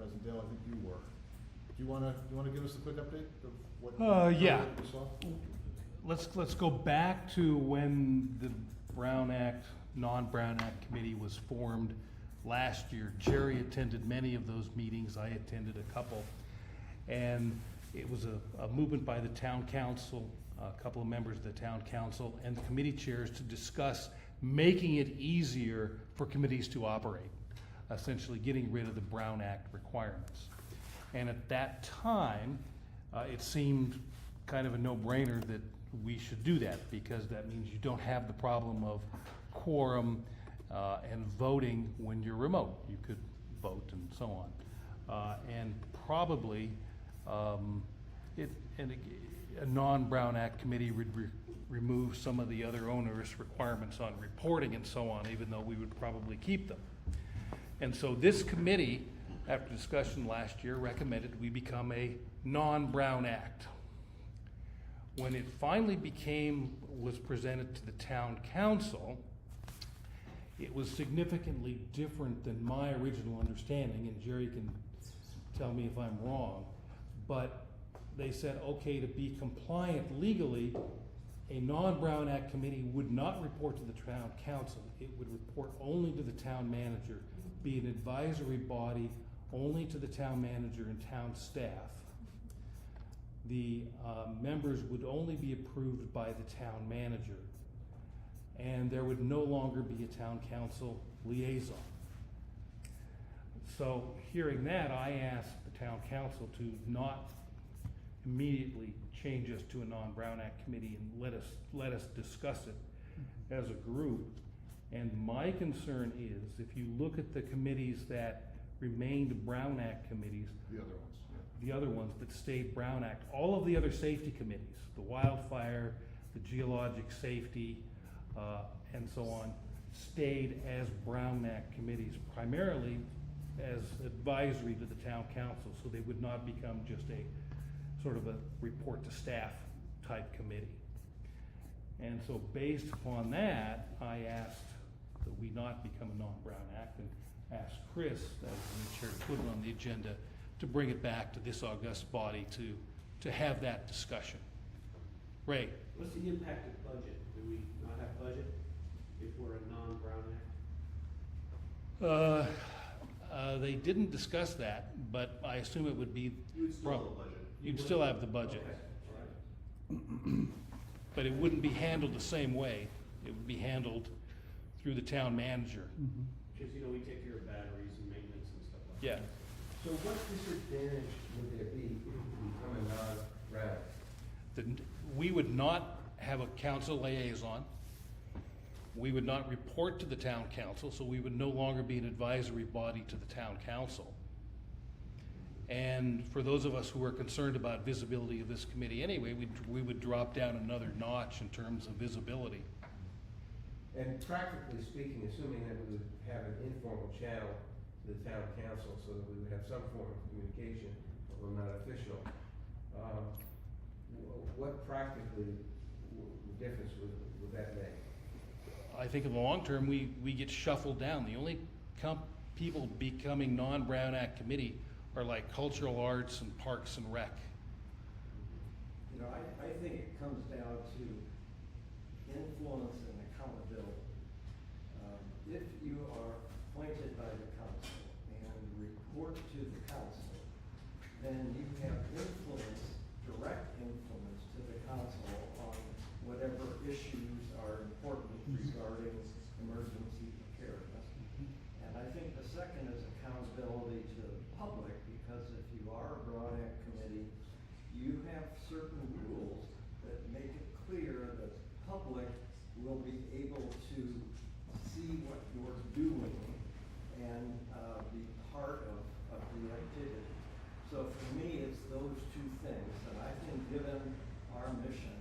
present. Dale, I think you were. Do you wanna give us a quick update of what? Yeah. what you saw? Let's go back to when the Brown Act, non-Brown Act committee was formed last year. Jerry attended many of those meetings. I attended a couple. And it was a movement by the town council, a couple of members of the town council, and the committee chairs to discuss making it easier for committees to operate, essentially getting rid of the Brown Act requirements. And at that time, it seemed kind of a no-brainer that we should do that, because that means you don't have the problem of quorum and voting when you're remote. You could vote and so on. And probably a non-Brown Act committee would remove some of the other onerous requirements on reporting and so on, even though we would probably keep them. And so this committee, after discussion last year, recommended we become a non-Brown Act. When it finally was presented to the town council, it was significantly different than my original understanding, and Jerry can tell me if I'm wrong, but they said, okay, to be compliant legally, a non-Brown Act committee would not report to the town council. It would report only to the town manager, be an advisory body only to the town manager and town staff. The members would only be approved by the town manager, and there would no longer be a town council liaison. So hearing that, I asked the town council to not immediately change us to a non-Brown Act committee and let us discuss it as a group. And my concern is, if you look at the committees that remained Brown Act committees, the other ones that stayed Brown Act, all of the other safety committees, the wildfire, the geologic safety, and so on, stayed as Brown Act committees, primarily as advisory to the town council, so they would not become just a sort of a report to staff type committee. And so based upon that, I asked that we not become a non-Brown Act, and asked Chris, as the chair, to put it on the agenda to bring it back to this august body to have that discussion. Ray? What's the impact of budget? Do we not have budget if we're a non-Brown Act? They didn't discuss that, but I assume it would be. You would still have the budget. You'd still have the budget. Okay. All right. But it wouldn't be handled the same way. It would be handled through the town manager. Because, we take care of batteries and maintenance and stuff like Yeah. that. So what disadvantage would there be if we become a non-Brown? We would not have a council liaison. We would not report to the town council, so we would no longer be an advisory body to the town council. And for those of us who are concerned about visibility of this committee anyway, we would drop down another notch in terms of visibility. And practically speaking, assuming that we would have an informal channel to the town council so that we would have some form of communication, although not official, what practically difference would that make? I think in the long term, we get shuffled down. The only people becoming non-Brown Act committee are like cultural arts and parks and rec. I think it comes down to influence and accountability. If you are appointed by the council and report to the council, then you have influence, direct influence to the council on whatever issues are important regarding emergency preparedness. And I think the second is accountability to the public, because if you are a Brown Act committee, you have certain rules that make it clear that the public will be able to see what you're doing and be part of the activity. So for me, it's those two things, and I think given our mission,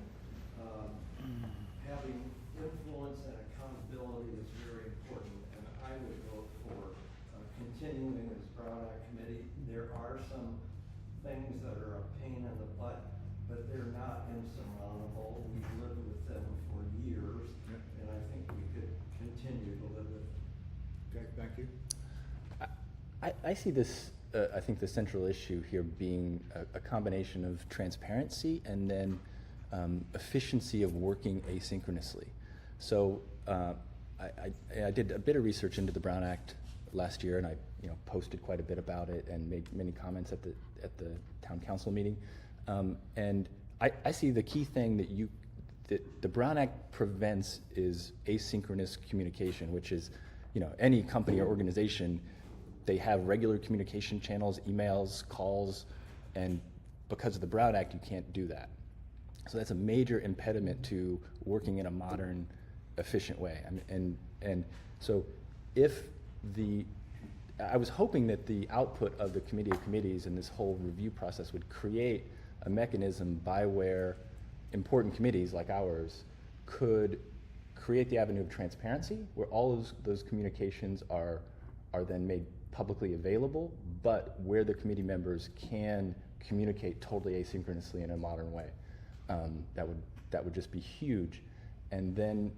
having influence and accountability is very important, and I would vote for continuing as Brown Act committee. There are some things that are a pain in the butt, but they're not insurmountable. We've lived with them for years, and I think we could continue to live with them. Okay, thank you. I see this I think the central issue here being a combination of transparency and then efficiency of working asynchronously. So I did a bit of research into the Brown Act last year, and I posted quite a bit about it and made many comments at the town council meeting. And I see the key thing that the Brown Act prevents is asynchronous communication, which is, any company or organization, they have regular communication channels, emails, calls, and because of the Brown Act, you can't do that. So that's a major impediment to working in a modern, efficient way. And so I was hoping that the output of the Committee of Committees and this whole review process would create a mechanism by where important committees like ours could create the avenue of transparency, where all of those communications are then made publicly available, but where the committee members can communicate totally asynchronously in a modern way. That would just be huge. And then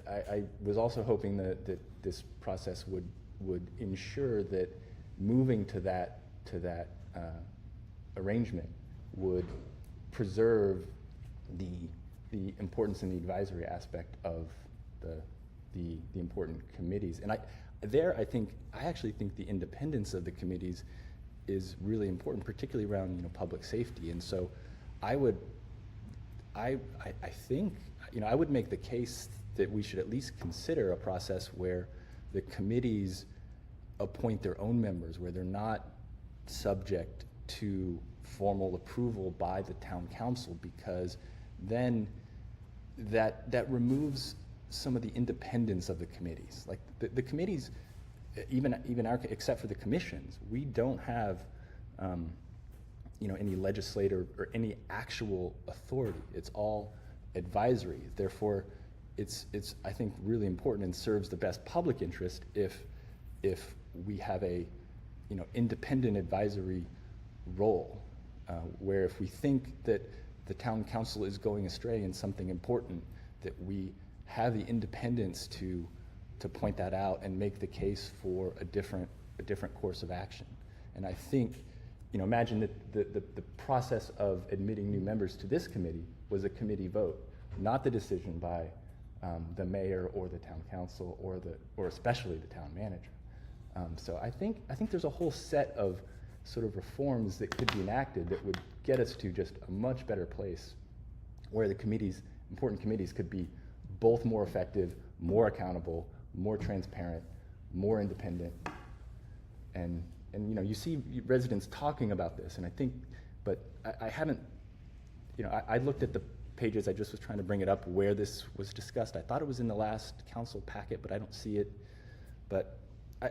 I was also hoping that this process would ensure that moving to that arrangement would preserve the importance and the advisory aspect of the important committees. And I actually think the independence of the committees is really important, particularly around public safety. And so I think I would make the case that we should at least consider a process where the committees appoint their own members, where they're not subject to formal approval by the town council, because then that removes some of the independence of the committees. Like the committees, even our, except for the commissions, we don't have any legislator or any actual authority. It's all advisory. Therefore, it's I think really important and serves the best public interest if we have a independent advisory role, where if we think that the town council is going astray in something important, that we have the independence to point that out and make the case for a different course of action. And I think, imagine that the process of admitting new members to this committee was a committee vote, not the decision by the mayor or the town council or especially the town manager. So I think there's a whole set of sort of reforms that could be enacted that would get us to just a much better place, where the important committees could be both more effective, more accountable, more transparent, more independent. And you see residents talking about this, and I think, but I haven't, I looked at the pages, I just was trying to bring it up where this was discussed. I thought it was in the last council packet, but I don't see it. But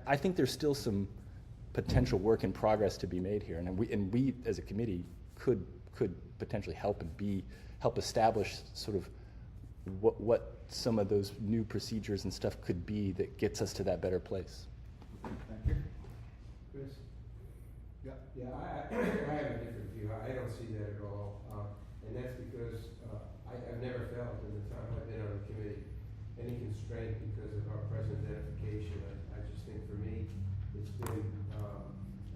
I think there's still some potential work in progress to be made here, and we as a committee could potentially help establish sort of what some of those new procedures and stuff could be that gets us to that better place. Thank you. Chris? Yeah. Yeah, I have a different view. I don't see that at all. And that's because I've never felt in the time I've been on the committee any constraint because of our present identification. I just think for me, it's been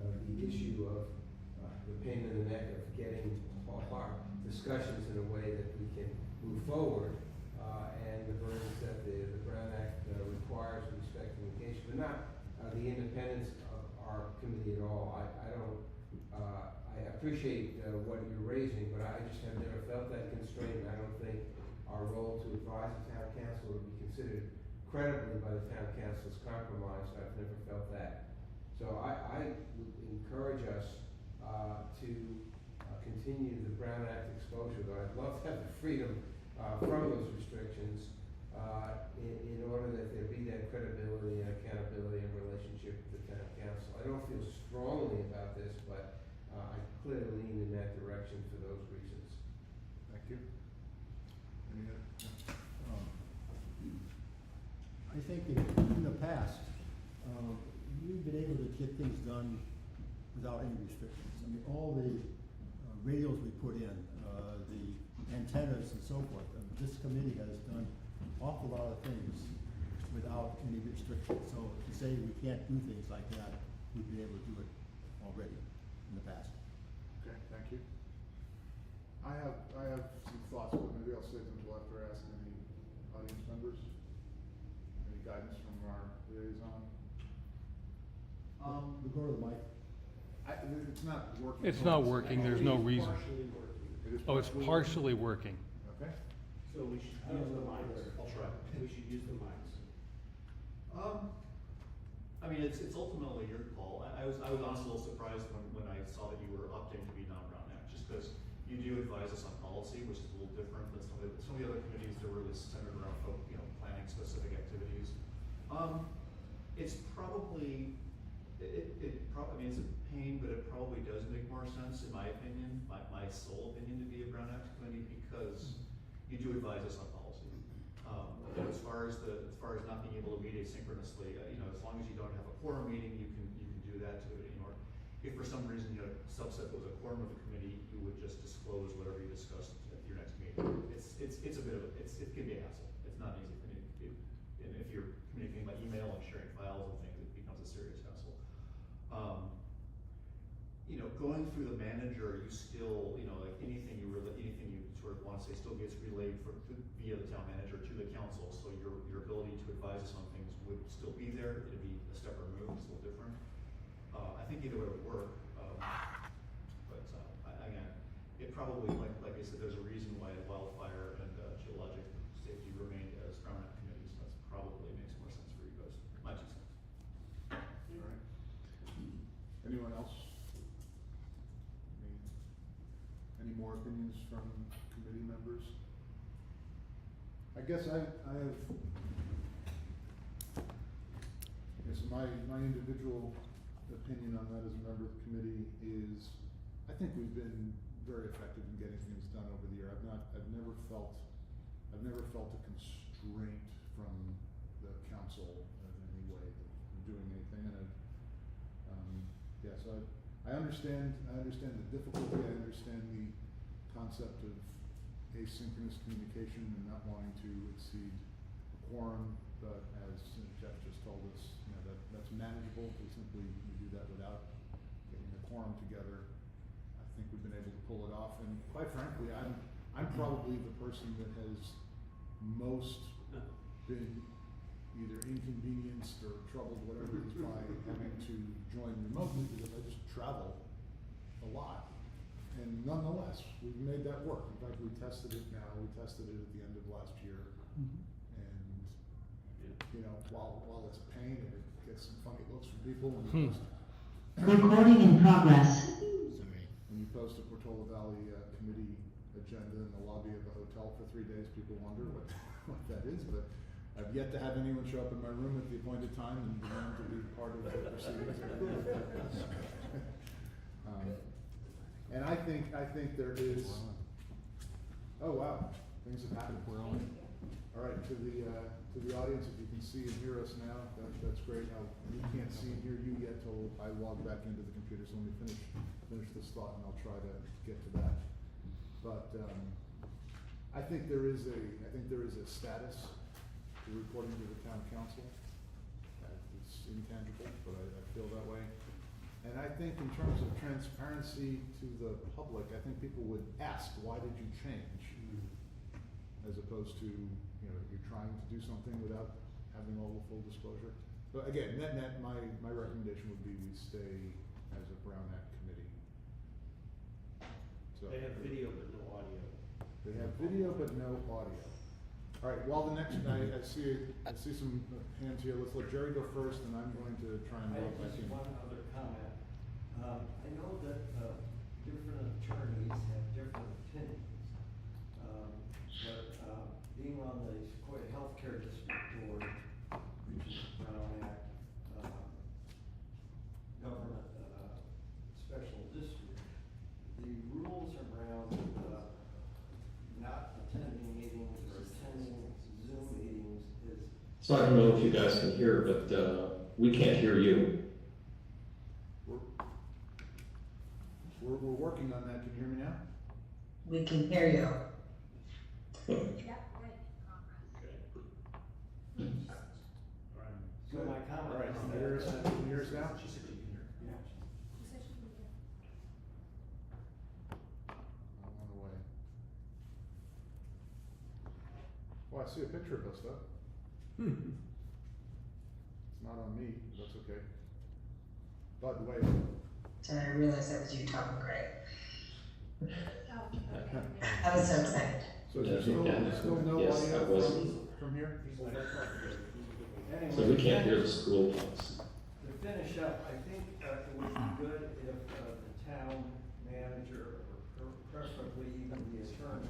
the issue of the pain in the neck of getting all our discussions in a way that we can move forward, and the burdens that the Brown Act requires with respect to communication, but not the independence of our committee at all. I appreciate what you're raising, but I just have never felt that constraint. I don't think our role to advise the town council would be considered credibly by the town council as compromised. I've never felt that. So I would encourage us to continue the Brown Act exposure, though I'd love to have the freedom from those restrictions in order that there be that credibility and accountability and relationship with the town council. I don't feel strongly about this, but I clearly lean in that direction for those reasons. Thank you. Any other? I think in the past, we've been able to get things done without any restrictions. I mean, all the radios we put in, the antennas and so forth, this committee has done an awful lot of things without any restrictions. So to say we can't do things like that, we'd be able to do it already in the past. Okay, thank you. I have some thoughts, but maybe I'll save them till after I ask any audience members. Any guidance from our liaison? We go to the mic. It's not working. It's not working, there's no reason. Partially working. It is Oh, it's partially working. Okay. So we should use the mics. I'll try. We should use the mics. I mean, it's ultimately your call. I was honestly a little surprised when I saw that you were opting to be non-Brown Act, just because you do advise us on policy, which is a little different than some of the other committees that are really centered around, planning specific activities. It's probably, I mean, it's a pain, but it probably does make more sense, in my opinion, my sole opinion, to be a Brown Act committee, because you do advise us on policy. As far as not being able to meet asynchronously, as long as you don't have a quorum meeting, you can do that too. If for some reason you had a subset that was a quorum of the committee, you would just disclose whatever you discussed at your next meeting. It's a bit of it can be a hassle. It's not an easy thing to do. And if you're communicating by email and sharing files and things, it becomes a serious hassle. Going through the manager, you still, like anything you sort of want to say still gets relayed via the town manager to the council. So your ability to advise us on things would still be there. It'd be a step removed. It's a little different. I think either way would work. But again, it probably, like I said, there's a reason why wildfire and geologic safety remained as Brown Act committees. That's probably makes more sense for you guys. My 2 cents. All right. Anyone else? Any more opinions from committee members? I guess I have, yes, my individual opinion on that as a member of the committee is, I think we've been very effective in getting things done over the year. I've never felt a constraint from the council in any way that we're doing anything, and so I understand the difficulty. I understand the concept of asynchronous communication and not wanting to exceed a quorum, but as Jeff just told us, that's manageable. We do that without getting a quorum together. I think we've been able to pull it off, and quite frankly, I'm probably the person that has most been either inconvenienced or troubled, whatever it is, by having to join remotely, because I just travel a lot. And nonetheless, we've made that work. In fact, we tested it now. We tested it at the end of last year. And, while it's a pain and it gets some funny looks from people, Recording in progress. when you post a Portola Valley committee agenda in the lobby of a hotel for 3 days, people wonder what that is, but I've yet to have anyone show up in my room at the appointed time and demand to be part of the proceedings. And I think there is. Oh wow, things have happened. We're on. All right, to the audience, if you can see and hear us now, that's great. Now we can't see and hear you yet till I log back into the computer. So let me finish this thought, and I'll try to get to that. But I think there is a status to reporting to the town council. It's intangible, but I feel that way. And I think in terms of transparency to the public, I think people would ask, why did you change? As opposed to, you're trying to do something without having all the full disclosure. But again, net, my recommendation would be we stay as a Brown Act committee. So They have video but no audio. They have video but no audio. All right, well, I see some hands here. Let's let Jerry go first, and I'm going to try and I log back just in. one other comment. I know that different attorneys have different opinions, but being on the Sequoia Healthcare District Board, which is Brown Act government special district, the rules around not attending meetings or attending Zoom meetings is. So I don't know if you guys can hear, but we can't hear you. We're working on that. Can you hear me now? We can hear you. So my comment All right, is can that. you hear us now? She said you can hear. Yeah. Oh, I see a picture of us though. It's not on me, but that's okay. By the way, And I realized that was you talking, Greg. I was so excited. so is there still no Yes, I audio was. from here? Anyway, So we can't hear the school bus. To finish up, I think it would be good if the town manager, or preferably even the attorney,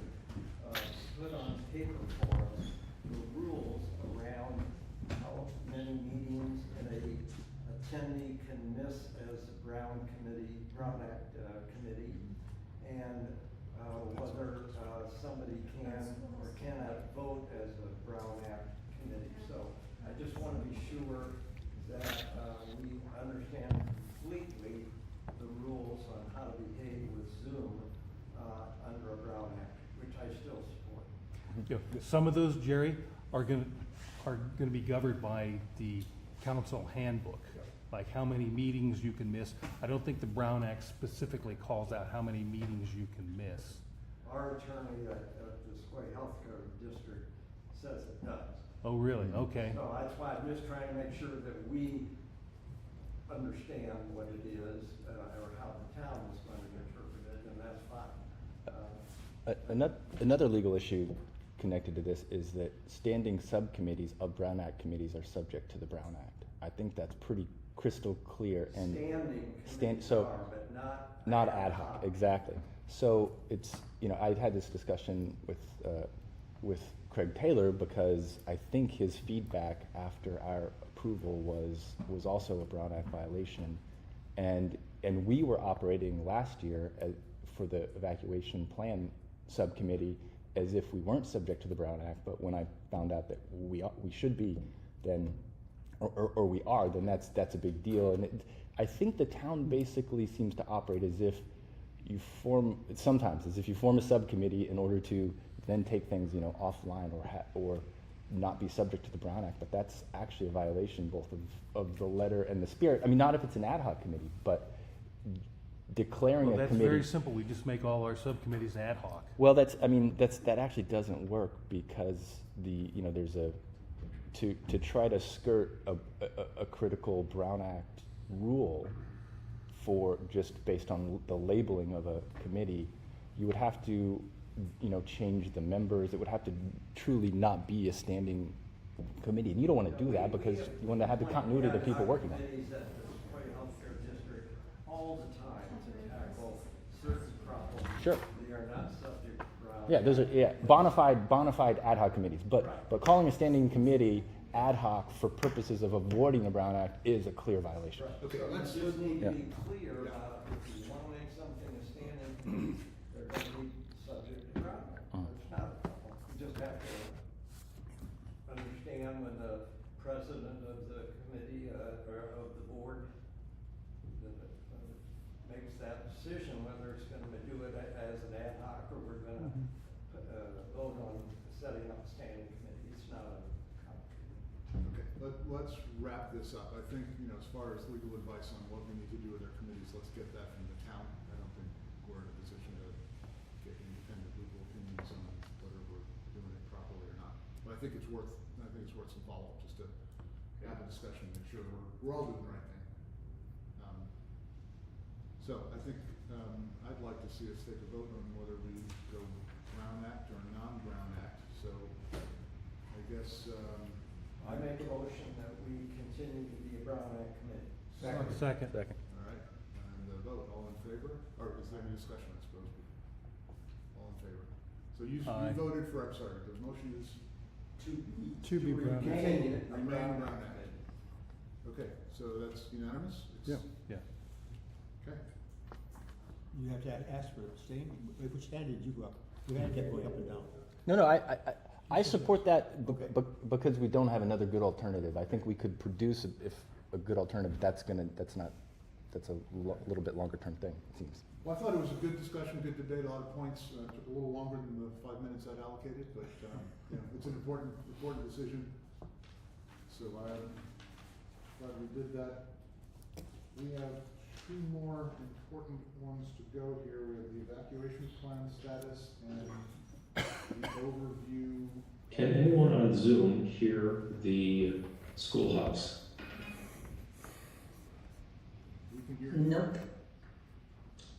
put on paper for us the rules around how many meetings a attendee can miss as a Brown Act committee, and whether somebody can or cannot vote as a Brown Act committee. So I just want to be sure that we understand completely the rules on how to behave with Zoom under a Brown Act, which I still support. Yeah, some of those, Jerry, are gonna be governed by the council handbook, like how many meetings you can miss. I don't think the Brown Act specifically calls out how many meetings you can miss. Our attorney at the Sequoia Healthcare District says it does. Oh, really? Okay. So that's why I'm just trying to make sure that we understand what it is, or how the town is going to interpret it, and that's fine. Another legal issue connected to this is that standing subcommittees of Brown Act committees are subject to the Brown Act. I think that's pretty crystal clear and Standing committees so are, but not ad hoc, exactly. So it's, you know, I had this discussion with Craig Taylor because I think his feedback after our approval was also a Brown Act violation, and we were operating last year for the evacuation plan subcommittee as if we weren't subject to the Brown Act. But when I found out that we should be, then or we are, then that's a big deal. And I think the town basically seems to operate as if you form a subcommittee in order to then take things, you know, offline or not be subject to the Brown Act. But that's actually a violation both of the letter and the spirit. I mean, not if it's an ad hoc committee, but declaring Well, a that's committee. very simple. We just make all our subcommittees ad hoc. Well, that actually doesn't work because there's to try to skirt a critical Brown Act rule for just based on the labeling of a committee, you would have to, change the members. It would have to truly not be a standing committee, and you don't want to do that because you want to have the continuity of the people working on it. Committees at the Sequoia Healthcare District all the time to tackle certain problems. Sure. They are not subject to Brown. Yeah, those are bona fide ad hoc committees. But calling a standing committee ad hoc for purposes of avoiding the Brown Act is a clear violation. Right. Okay, So let's- we just need to Yeah. be clear about if you want to make something a standing committee, they're going to be subject to Brown Act. It's not a problem. You just have to understand when the president of the committee, or of the board, makes that decision, whether it's going to do it as an ad hoc or we're going to vote on setting up a standing committee. It's not a complicated. Okay, let's wrap this up. I think, as far as legal advice on what we need to do with our committees, let's get that from the town. I don't think we're in a position to get independent legal opinions on whether we're doing it properly or not. But I think it's worth some follow-up just to have a discussion, make sure we're all doing the right thing. So I think, I'd like to see us take a vote on whether we go Brown Act or non-Brown Act. So I guess, I make a motion that we continue to be a Brown Act committee. Second. all right, and the vote, all in favor? Or is there any discussion, I suppose? All in favor? So you Aye. voted for, I'm sorry, the motion is To be Brown Act. Remain a Remain Brown Brown Act Act. committee. Okay, so that's unanimous? Yeah. Okay. You have to ask for standing, which standard did you go up? You had to keep going up and down. No, I support that Okay. because we don't have another good alternative. I think we could produce a good alternative. That's a little bit longer term thing, it seems. Well, I thought it was a good discussion, good debate, a lot of points, took a little longer than the 5 minutes I'd allocated, but, it's an important decision. So I'm glad we did that. We have two more important ones to go here. We have the evacuation plan status and the overview Can anyone on Zoom hear the schoolhouse? We can hear you. Nope.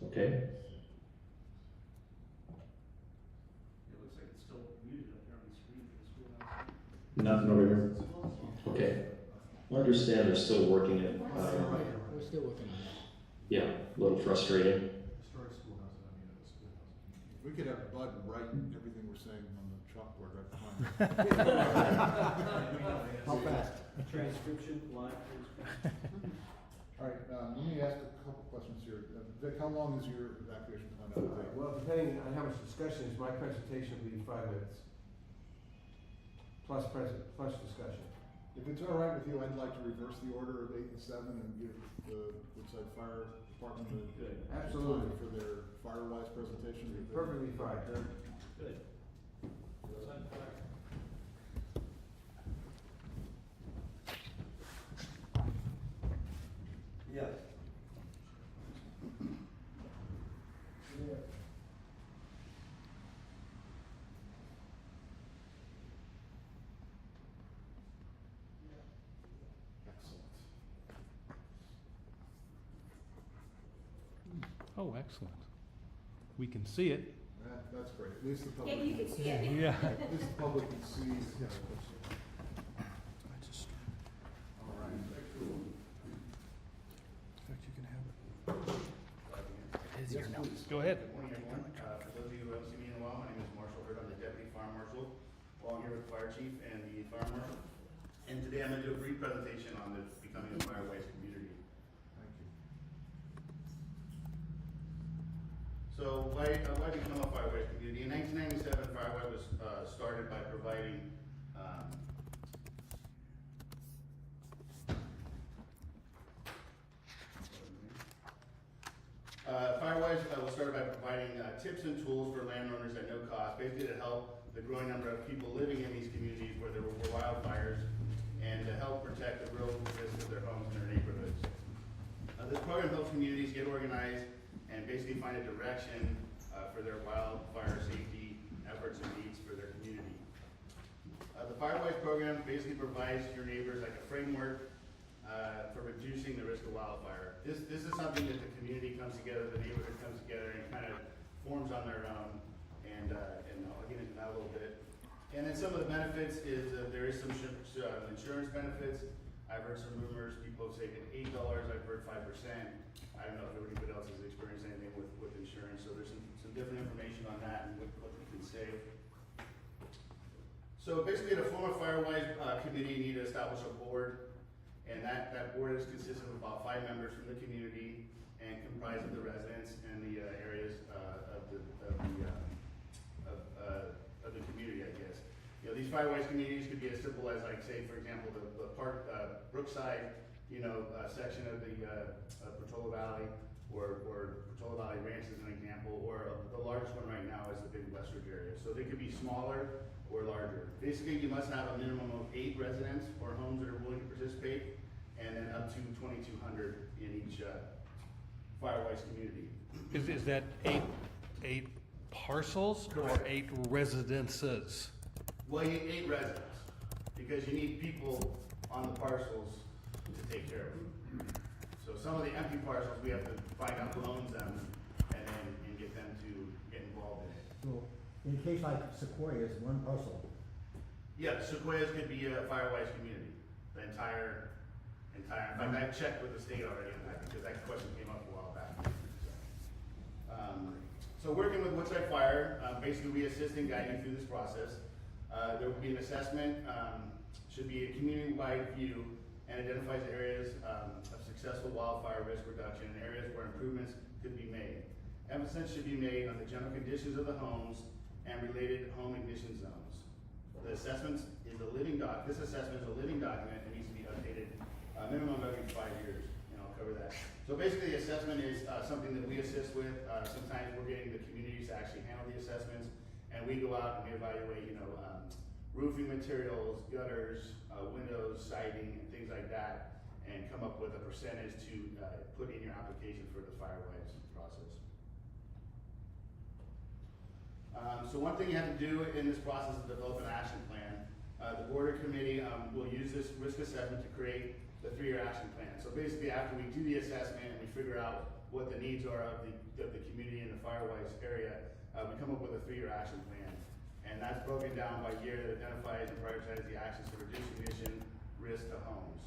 Okay, It looks like it's still muted up there on the screen for the schoolhouse. nothing over here. Okay, I understand they're still working it. We're still working on it. Yeah, a little frustrating. Historic schoolhouse, I mean, the schoolhouse. We could have Bud write everything we're saying on the chalkboard right behind us. How fast? Transcription, live transcription. All right, let me ask a couple questions here. Vic, how long is your evacuation plan out of date? Well, depending on how much discussion is, my presentation will be 5 minutes. Plus discussion. If it's all right with you, I'd like to reverse the order of 8 and 7 and give the Woodside Fire Department the Good. Absolutely. time for their Firewise presentation. Perfectly fine. Good. Yes. Yeah. Excellent. Oh, excellent. We can see it. That's great. At least the Yeah, public. you can see it. Yeah. At least the public can see. All right. Yes, please. Go ahead. Good morning, everyone. For those of you who haven't seen me in a while, my name is Marshall Hurd. I'm the Deputy Fire Marshal, along here with the Fire Chief and the Fire Marshal. And today I'm going to do a brief presentation on the becoming a Firewise community. Thank you. So why become a Firewise community? In 1997, Firewise was started by providing Firewise was started by providing tips and tools for landowners at no cost, basically to help the growing number of people living in these communities where there were wildfires and to help protect the real risk of their homes and their neighborhoods. This program helps communities get organized and basically find a direction for their wildfire safety efforts and needs for their community. The Firewise program basically provides your neighbors like a framework for reducing the risk of wildfire. This is something that the community comes together, the neighborhood comes together and kind of forms on their own, and I'll get into that a little bit. And then some of the benefits is there is some insurance benefits. I've heard some rumors, people have taken $8, I've heard 5%. I don't know if anybody else has experienced anything with insurance, so there's some different information on that and what you can save. So basically to form a Firewise committee, you need to establish a board. And that board is consistent of about 5 members from the community and comprised of the residents and the areas of the community, I guess. You know, these Firewise communities could be as simple as, like, say, for example, the park, Brookside, section of the Portola Valley, or Portola Valley Ranch as an example, or the largest one right now is the Big Westridge area. So they could be smaller or larger. Basically, you must have a minimum of 8 residents or homes that are willing to participate, and then up to 2,200 in each Firewise community. Is that eight parcels or Correct. 8 residences? Well, you need 8 residents, because you need people on the parcels to take care of them. So some of the empty parcels, we have to find out who owns them, and get them to get involved in it. So, in a case like Sequoia, is one parcel. Yeah, Sequoias could be a Firewise community, the entire, in fact, I've checked with the state already on that, because that question came up a while back. So working with Woodside Fire, basically we assist and guide you through this process. There will be an assessment, should be a community-wide view, and identifies areas of successful wildfire risk reduction and areas where improvements could be made. Emphasis should be made on the general conditions of the homes and related home ignition zones. The assessment is a living this assessment is a living document and needs to be updated a minimum of every 5 years, and I'll cover that. So basically the assessment is something that we assist with. Sometimes we're getting the communities to actually handle the assessments, and we go out and we evaluate, roofing materials, gutters, windows, siding, and things like that, and come up with a percentage to put in your application for the Firewise process. So one thing you have to do in this process is develop an action plan. The board or committee will use this risk assessment to create the 3-year action plan. So basically, after we do the assessment and we figure out what the needs are of the community in the Firewise area, we come up with a 3-year action plan. And that's broken down by year that identifies and prioritizes the actions to reduce emission risk to homes.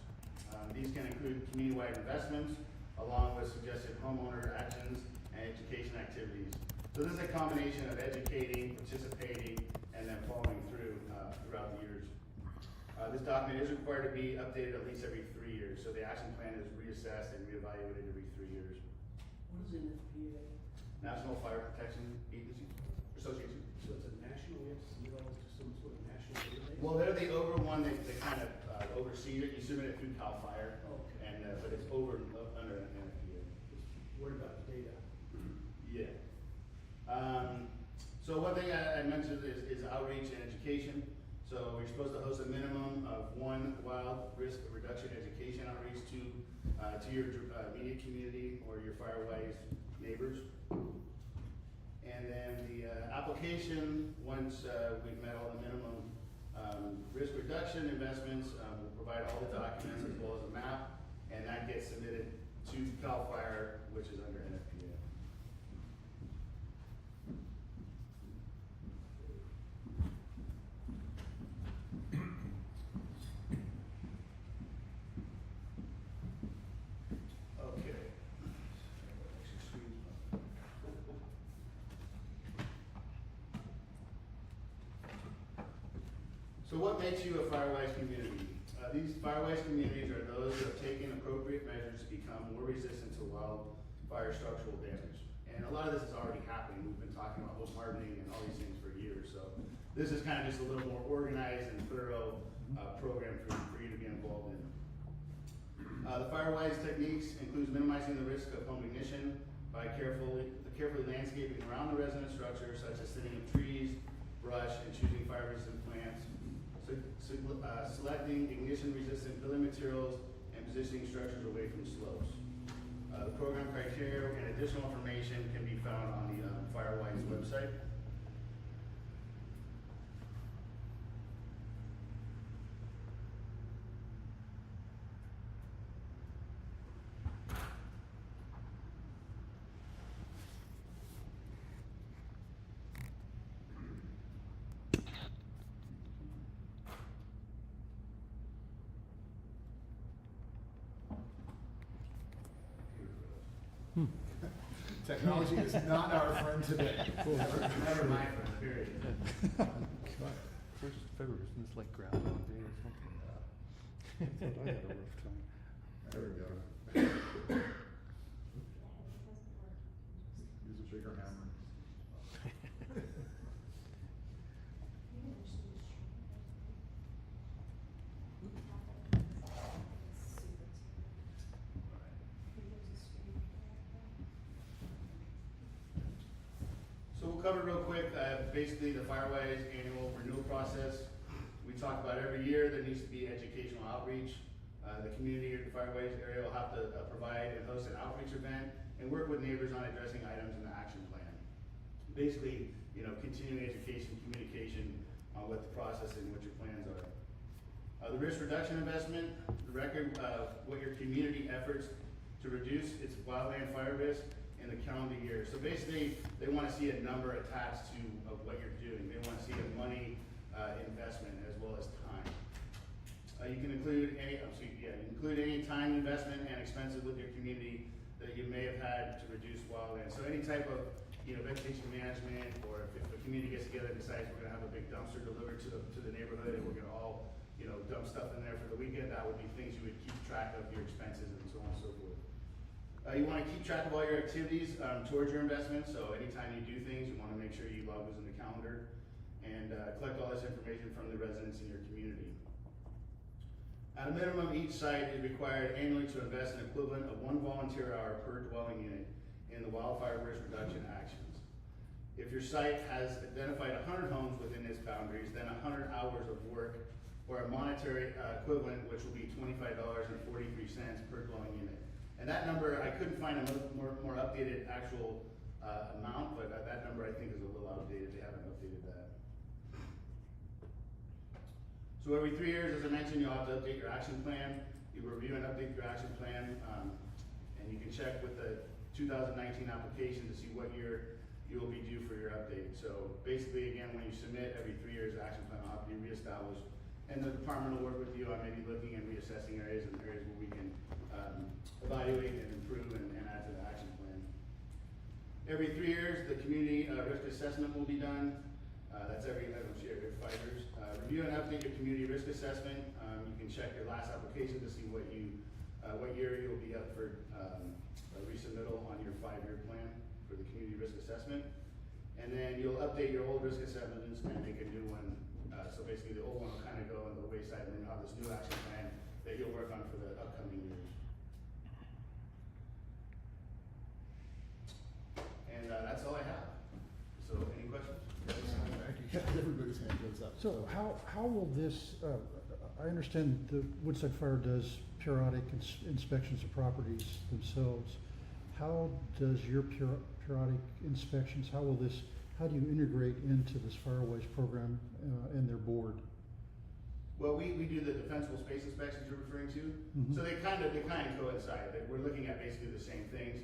These can include community-wide investments, along with suggested homeowner actions and education activities. So this is a combination of educating, participating, and then following through throughout the years. This document is required to be updated at least every 3 years. So the action plan is reassessed and reevaluated every 3 years. What is NFPA? National Fire Protection Agency Association. So it's a national, we have to submit all this to some sort of national database? Well, they're the over one, they kind of oversee it. You submit it through CAL FIRE, Okay. and but it's over under an NFPA. Worried about the data. Yeah. So one thing I mentioned is outreach and education. So we're supposed to host a minimum of 1 wild risk reduction education outreach to your immediate community or your Firewise neighbors. And then the application, once we've met all the minimum risk reduction investments, we'll provide all the documents as well as a map, and that gets submitted to CAL FIRE, which is under NFPA. Okay. So what makes you a Firewise community? These Firewise communities are those that have taken appropriate measures to become more resistant to wildfire structural damage. And a lot of this is already happening. We've been talking about home hardening and all these things for years. So this is kind of just a little more organized and thorough program for you to be involved in. The Firewise techniques includes minimizing the risk of home ignition by carefully landscaping around the resident structure, such as thinning of trees, brush, and choosing fire-resistant plants. Selecting ignition-resistant building materials and positioning structures away from slopes. The program criteria and additional information can be found on the Firewise website. Technology is not our friend today. Never my friend, period. First February, isn't this like Groundhog Day or something? I had a rough time. There we go. Use a bigger hammer. So we'll cover real quick, basically the Firewise annual renewal process. We talk about every year there needs to be educational outreach. The community or the Firewise area will have to provide and host an outreach event and work with neighbors on addressing items in the action plan. Basically, continuing education, communication on what the process and what your plans are. The risk reduction investment, the record of what your community efforts to reduce its wildland fire risk in the calendar year. So basically, they want to see a number attached to of what you're doing. They want to see a money investment as well as time. You can include any time investment and expenses with your community that you may have had to reduce wildland. So any type of vegetation management, or if the community gets together and decides we're going to have a big dumpster delivered to the neighborhood and we're going to all dump stuff in there for the weekend, that would be things you would keep track of your expenses and so on and so forth. You want to keep track of all your activities towards your investment. So anytime you do things, you want to make sure you log those in the calendar and collect all this information from the residents in your community. At a minimum, each site is required annually to invest an equivalent of 1 volunteer hour per dwelling unit in the wildfire risk reduction actions. If your site has identified 100 homes within its boundaries, then 100 hours of work or a monetary equivalent, which will be $25.43 per dwelling unit. And that number, I couldn't find a more updated actual amount, but that number I think is a little outdated. They haven't updated that. So every 3 years, as I mentioned, you'll have to update your action plan. You review and update your action plan, and you can check with the 2019 application to see what year you will be due for your update. So basically, again, when you submit every 3 years, the action plan will have to be reestablished. And the department will work with you on maybe looking and reassessing areas and areas where we can evaluate and improve and add to the action plan. Every 3 years, the community risk assessment will be done. That's every 5 years. Review and update your community risk assessment. You can check your last application to see what year you'll be up for a resubmittal on your 5-year plan for the community risk assessment. And then you'll update your old risk assessments and make a new one. So basically the old one will kind of go on the wayside, and then you'll have this new action plan that you'll work on for the upcoming years. And that's all I have. So any questions? Everybody's hand goes up. So how will this, I understand the Woodside Fire does periodic inspections of properties themselves. How does your periodic inspections, how do you integrate into this Firewise program and their board? Well, we do the defensible space inspections you're referring to. Mhm. So they kind of coincide. That we're looking at basically the same things.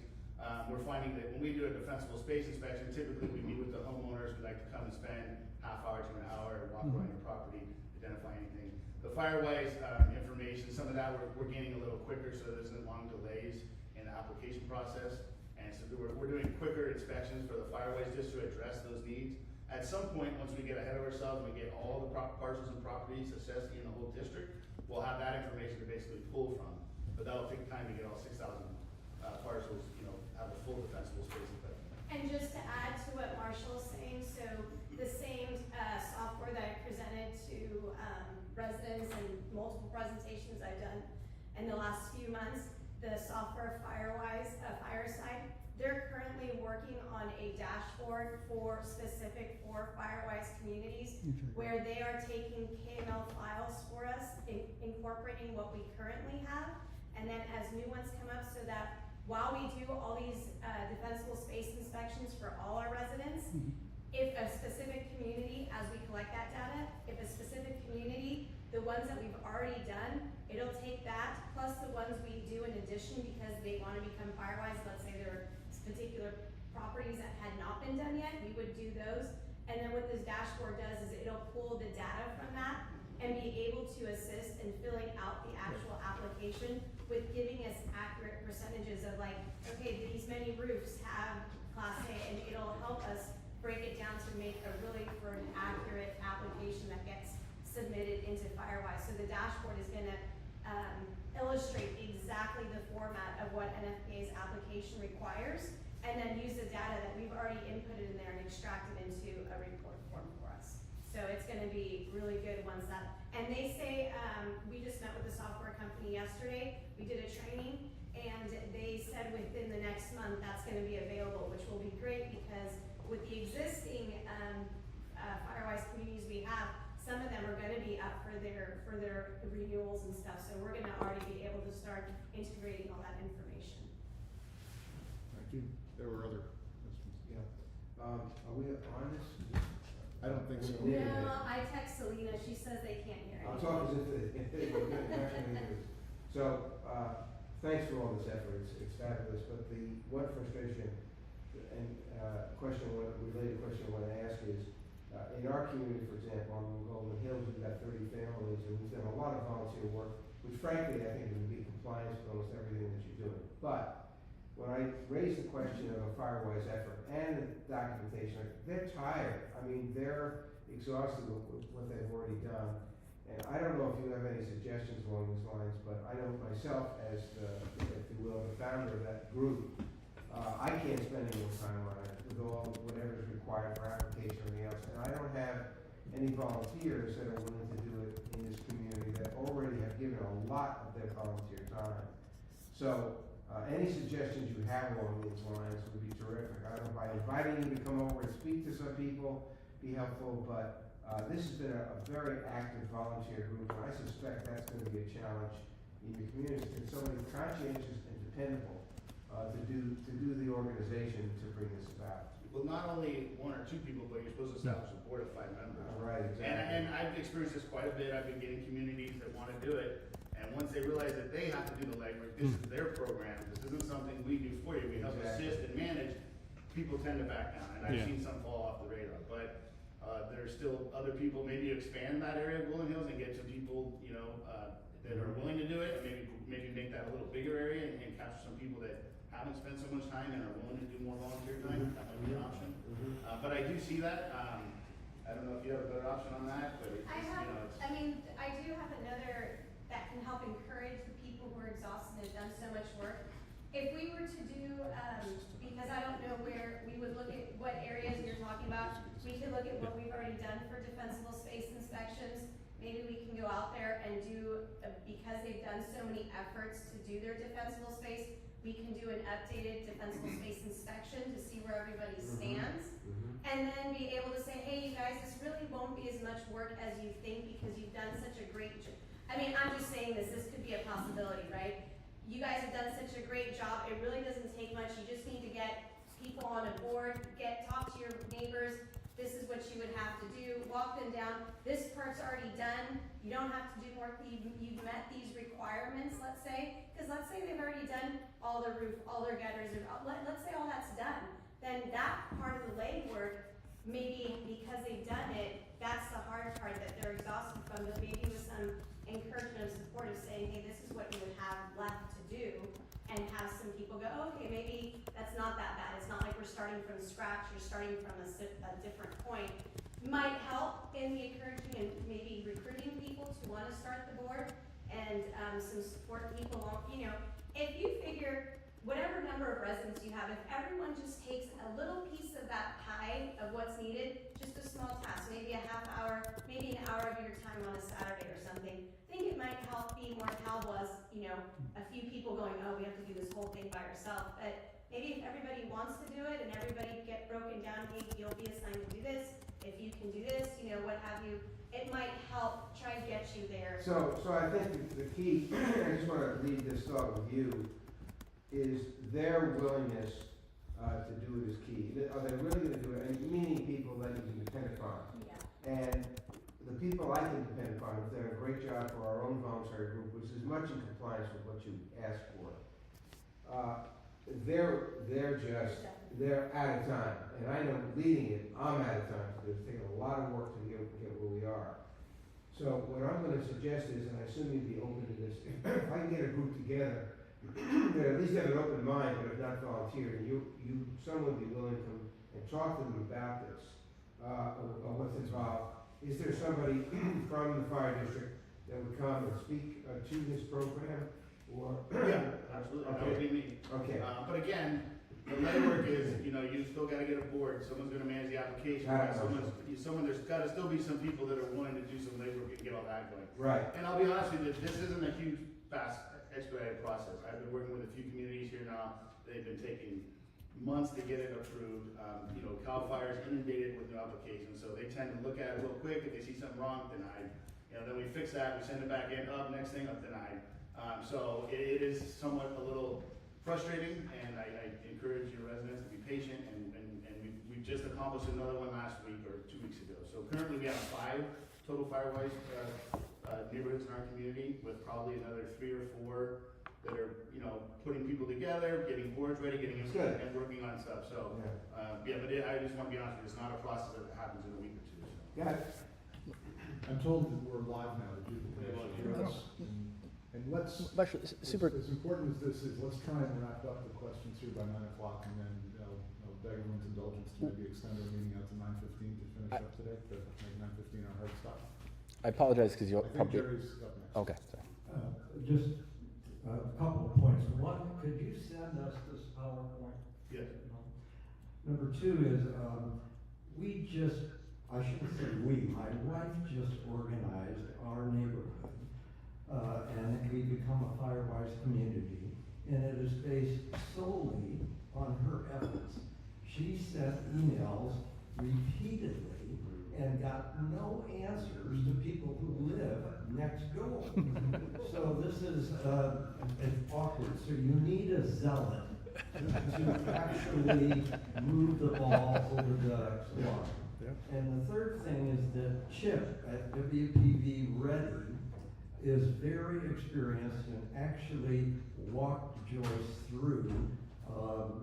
We're finding that when we do a defensible space inspection, typically we meet with the homeowners. We like to come and spend half hour to an hour, walk around your property, identify anything. The Firewise information, some of that we're gaining a little quicker, so there isn't long delays in the application process. And so we're doing quicker inspections for the Firewise just to address those needs. At some point, once we get ahead of ourselves and we get all the parcels and properties assessed in the whole district, we'll have that information to basically pull from. But that'll take time to get all 6,000 parcels, have a full defensible space inspection. And just to add to what Marshall is saying, so the same software that I presented to residents and multiple presentations I've done in the last few months, the software Firewise, Fireside, they're currently working on a dashboard specific for Firewise communities, where they are taking KML files for us, incorporating what we currently have, and then as new ones come up, so that while we do all these defensible space inspections for all our residents, if a specific community, as we collect that data, if a specific community, the ones that we've already done, it'll take that plus the ones we do in addition because they want to become Firewise. Let's say there are particular properties that had not been done yet, we would do those. And then what this dashboard does is it'll pull the data from that and be able to assist in filling out the actual application with giving us accurate percentages of like, okay, these many roofs have Class A, and it'll help us break it down to make for an accurate application that gets submitted into Firewise. So the dashboard is gonna illustrate exactly the format of what NFPA's application requires, and then use the data that we've already inputted in there and extracted into a report form for us. So it's gonna be really good once that, and they say, we just met with the software company yesterday, we did a training, and they said within the next month that's gonna be available, which will be great because with the existing Firewise communities we have, some of them are gonna be up for their renewals and stuff, so we're gonna already be able to start integrating all that information. Thank you. There were other questions. Yeah. Are we on this? I don't think so. No, I text Selena, she says they can't hear I'm anything. talking as if they were good connection into this. So, thanks for all this effort, it's fabulous, but the one frustration and related question I want to ask is, in our community, for example, on Golden Hills, we've got 30 families, and we've done a lot of volunteer work, which frankly, I think would be compliance with almost everything that you're doing. But when I raise the question of a Firewise effort and the documentation, they're tired. I mean, they're exhausted with what they've already done. And I don't know if you have any suggestions along these lines, but I know myself as if you will, the founder of that group, I can't spend any more time on it with all whatever is required for application or anything else. And I don't have any volunteers that are willing to do it in this community that already have given a lot of their volunteer time. So any suggestions you have along these lines would be terrific. I don't know, by inviting you to come over and speak to some people, be helpful, but this has been a very active volunteer group, and I suspect that's going to be a challenge in your community. It's somebody conscientious and dependable to do the organization to bring this about. well, not only one or two people, but you're supposed to establish a board of 5 members. Right, exactly. And I've experienced this quite a bit. I've been getting communities that want to do it, and once they realize that they have to do the legwork, this is their program, this isn't something we do for you, we help Exactly. assist and manage, people tend to back down, and I've Yeah. seen some fall off the radar, but there's still other people, maybe you expand that area of Woodland Hills and get some people, you know, that are willing to do it, and maybe make that a little bigger area and capture some people that haven't spent so much time and are willing to do more volunteer time, that might be an option. But I do see that, I don't know if you have a better option on that, but it's, you know, it's. I do have another that can help encourage the people who are exhausted and have done so much work. If we were to do, because I don't know where, we would look at what areas you're talking about. We could look at what we've already done for defensible space inspections. Maybe we can go out there and do, because they've done so many efforts to do their defensible space, we can do an updated defensible space inspection to see where everybody stands. And then be able to say, hey, you guys, this really won't be as much work as you think because you've done such a great job. I mean, I'm just saying this could be a possibility, right? You guys have done such a great job, it really doesn't take much, you just need to get people on a board, talk to your neighbors, this is what you would have to do, walk them down, this part's already done, you don't have to do more, you've met these requirements, let's say, because let's say they've already done all their roof, all their gutters, let's say all that's done, then that part of the legwork, maybe because they've done it, that's the hard part that they're exhausted from, but maybe with some encouragement and support of saying, hey, this is what you would have left to do, and have some people go, okay, maybe that's not that bad. It's not like we're starting from scratch, you're starting from a different point. Might help in the encouraging and maybe recruiting people to want to start the board, and some support people along, you know, if you figure whatever number of residents you have, if everyone just takes a little piece of that pie of what's needed, just a small task, maybe a half hour, maybe an hour of your time on a Saturday or something, I think it might help be more palatable as, you know, a few people going, oh, we have to do this whole thing by ourselves. But maybe if everybody wants to do it and everybody get broken down, hey, you'll be assigned to do this, if you can do this, you know, what have you, it might help try to get you there. So I think the key, I just want to leave this thought with you, is their willingness to do it is key. Are they really going to do it? And meaning people that you can depend upon. Yeah. And the people I can depend upon have done a great job for our own voluntary group, which is much in compliance with what you asked for. They're out of time. And I know leading it, I'm out of time. It's taken a lot of work to get where we are. So what I'm going to suggest is, and I assume you'd be open to this, if I can get a group together that at least have an open mind, but if not volunteer, and someone would be willing to come and talk to them about this, or what's involved. Is there somebody from the fire district that would come and speak to this program, or? Yeah, absolutely, that would be me. Okay. But again, the legwork is, you know, you still gotta get a board, someone's gonna manage the application, there's gotta still be some people that are willing to do some legwork and get all that going. Right. And I'll be honest with you, this isn't a huge, fast, expedited process. I've been working with a few communities here now, they've been taking months to get it approved. You know, CAL FIRE's inundated with new applications, so they tend to look at it real quick. If they see something wrong, denied. You know, then we fix that, we send it back in, next thing, denied. So it is somewhat a little frustrating, and I encourage your residents to be patient, and we just accomplished another one last week or 2 weeks ago. So currently we have 5 total fire-wise neighborhoods in our community, with probably another 3 or 4 that are, you know, putting people together, getting boards ready, getting them and working on stuff. So, I just want to be honest with you, it's not a process that happens in a week or 2. So. Got it. I'm told that we're live now, that you can actually hear us. And let's, Actually, super. as important as this is, let's try and wrap up the questions here by 9 o'clock, and then, I'll beg everyone's indulgence to maybe extend our meeting out to 9:15 to finish up today, to make 9:15 our hard stop. I apologize because you'll I think probably. Jerry's up next. Okay, sorry. Just a couple of points. One, could you send us this PowerPoint? Yes. Number 2 is, I shouldn't say we, my wife just organized our neighborhood, and we become a Firewise community, and it is based solely on her efforts. She sent emails repeatedly and got no answers to people who live next door. So this is awkward. So you need a zealot to actually move the ball over the line. And the third thing is that Chip at WPV Ready is very experienced and actually walked Joyce through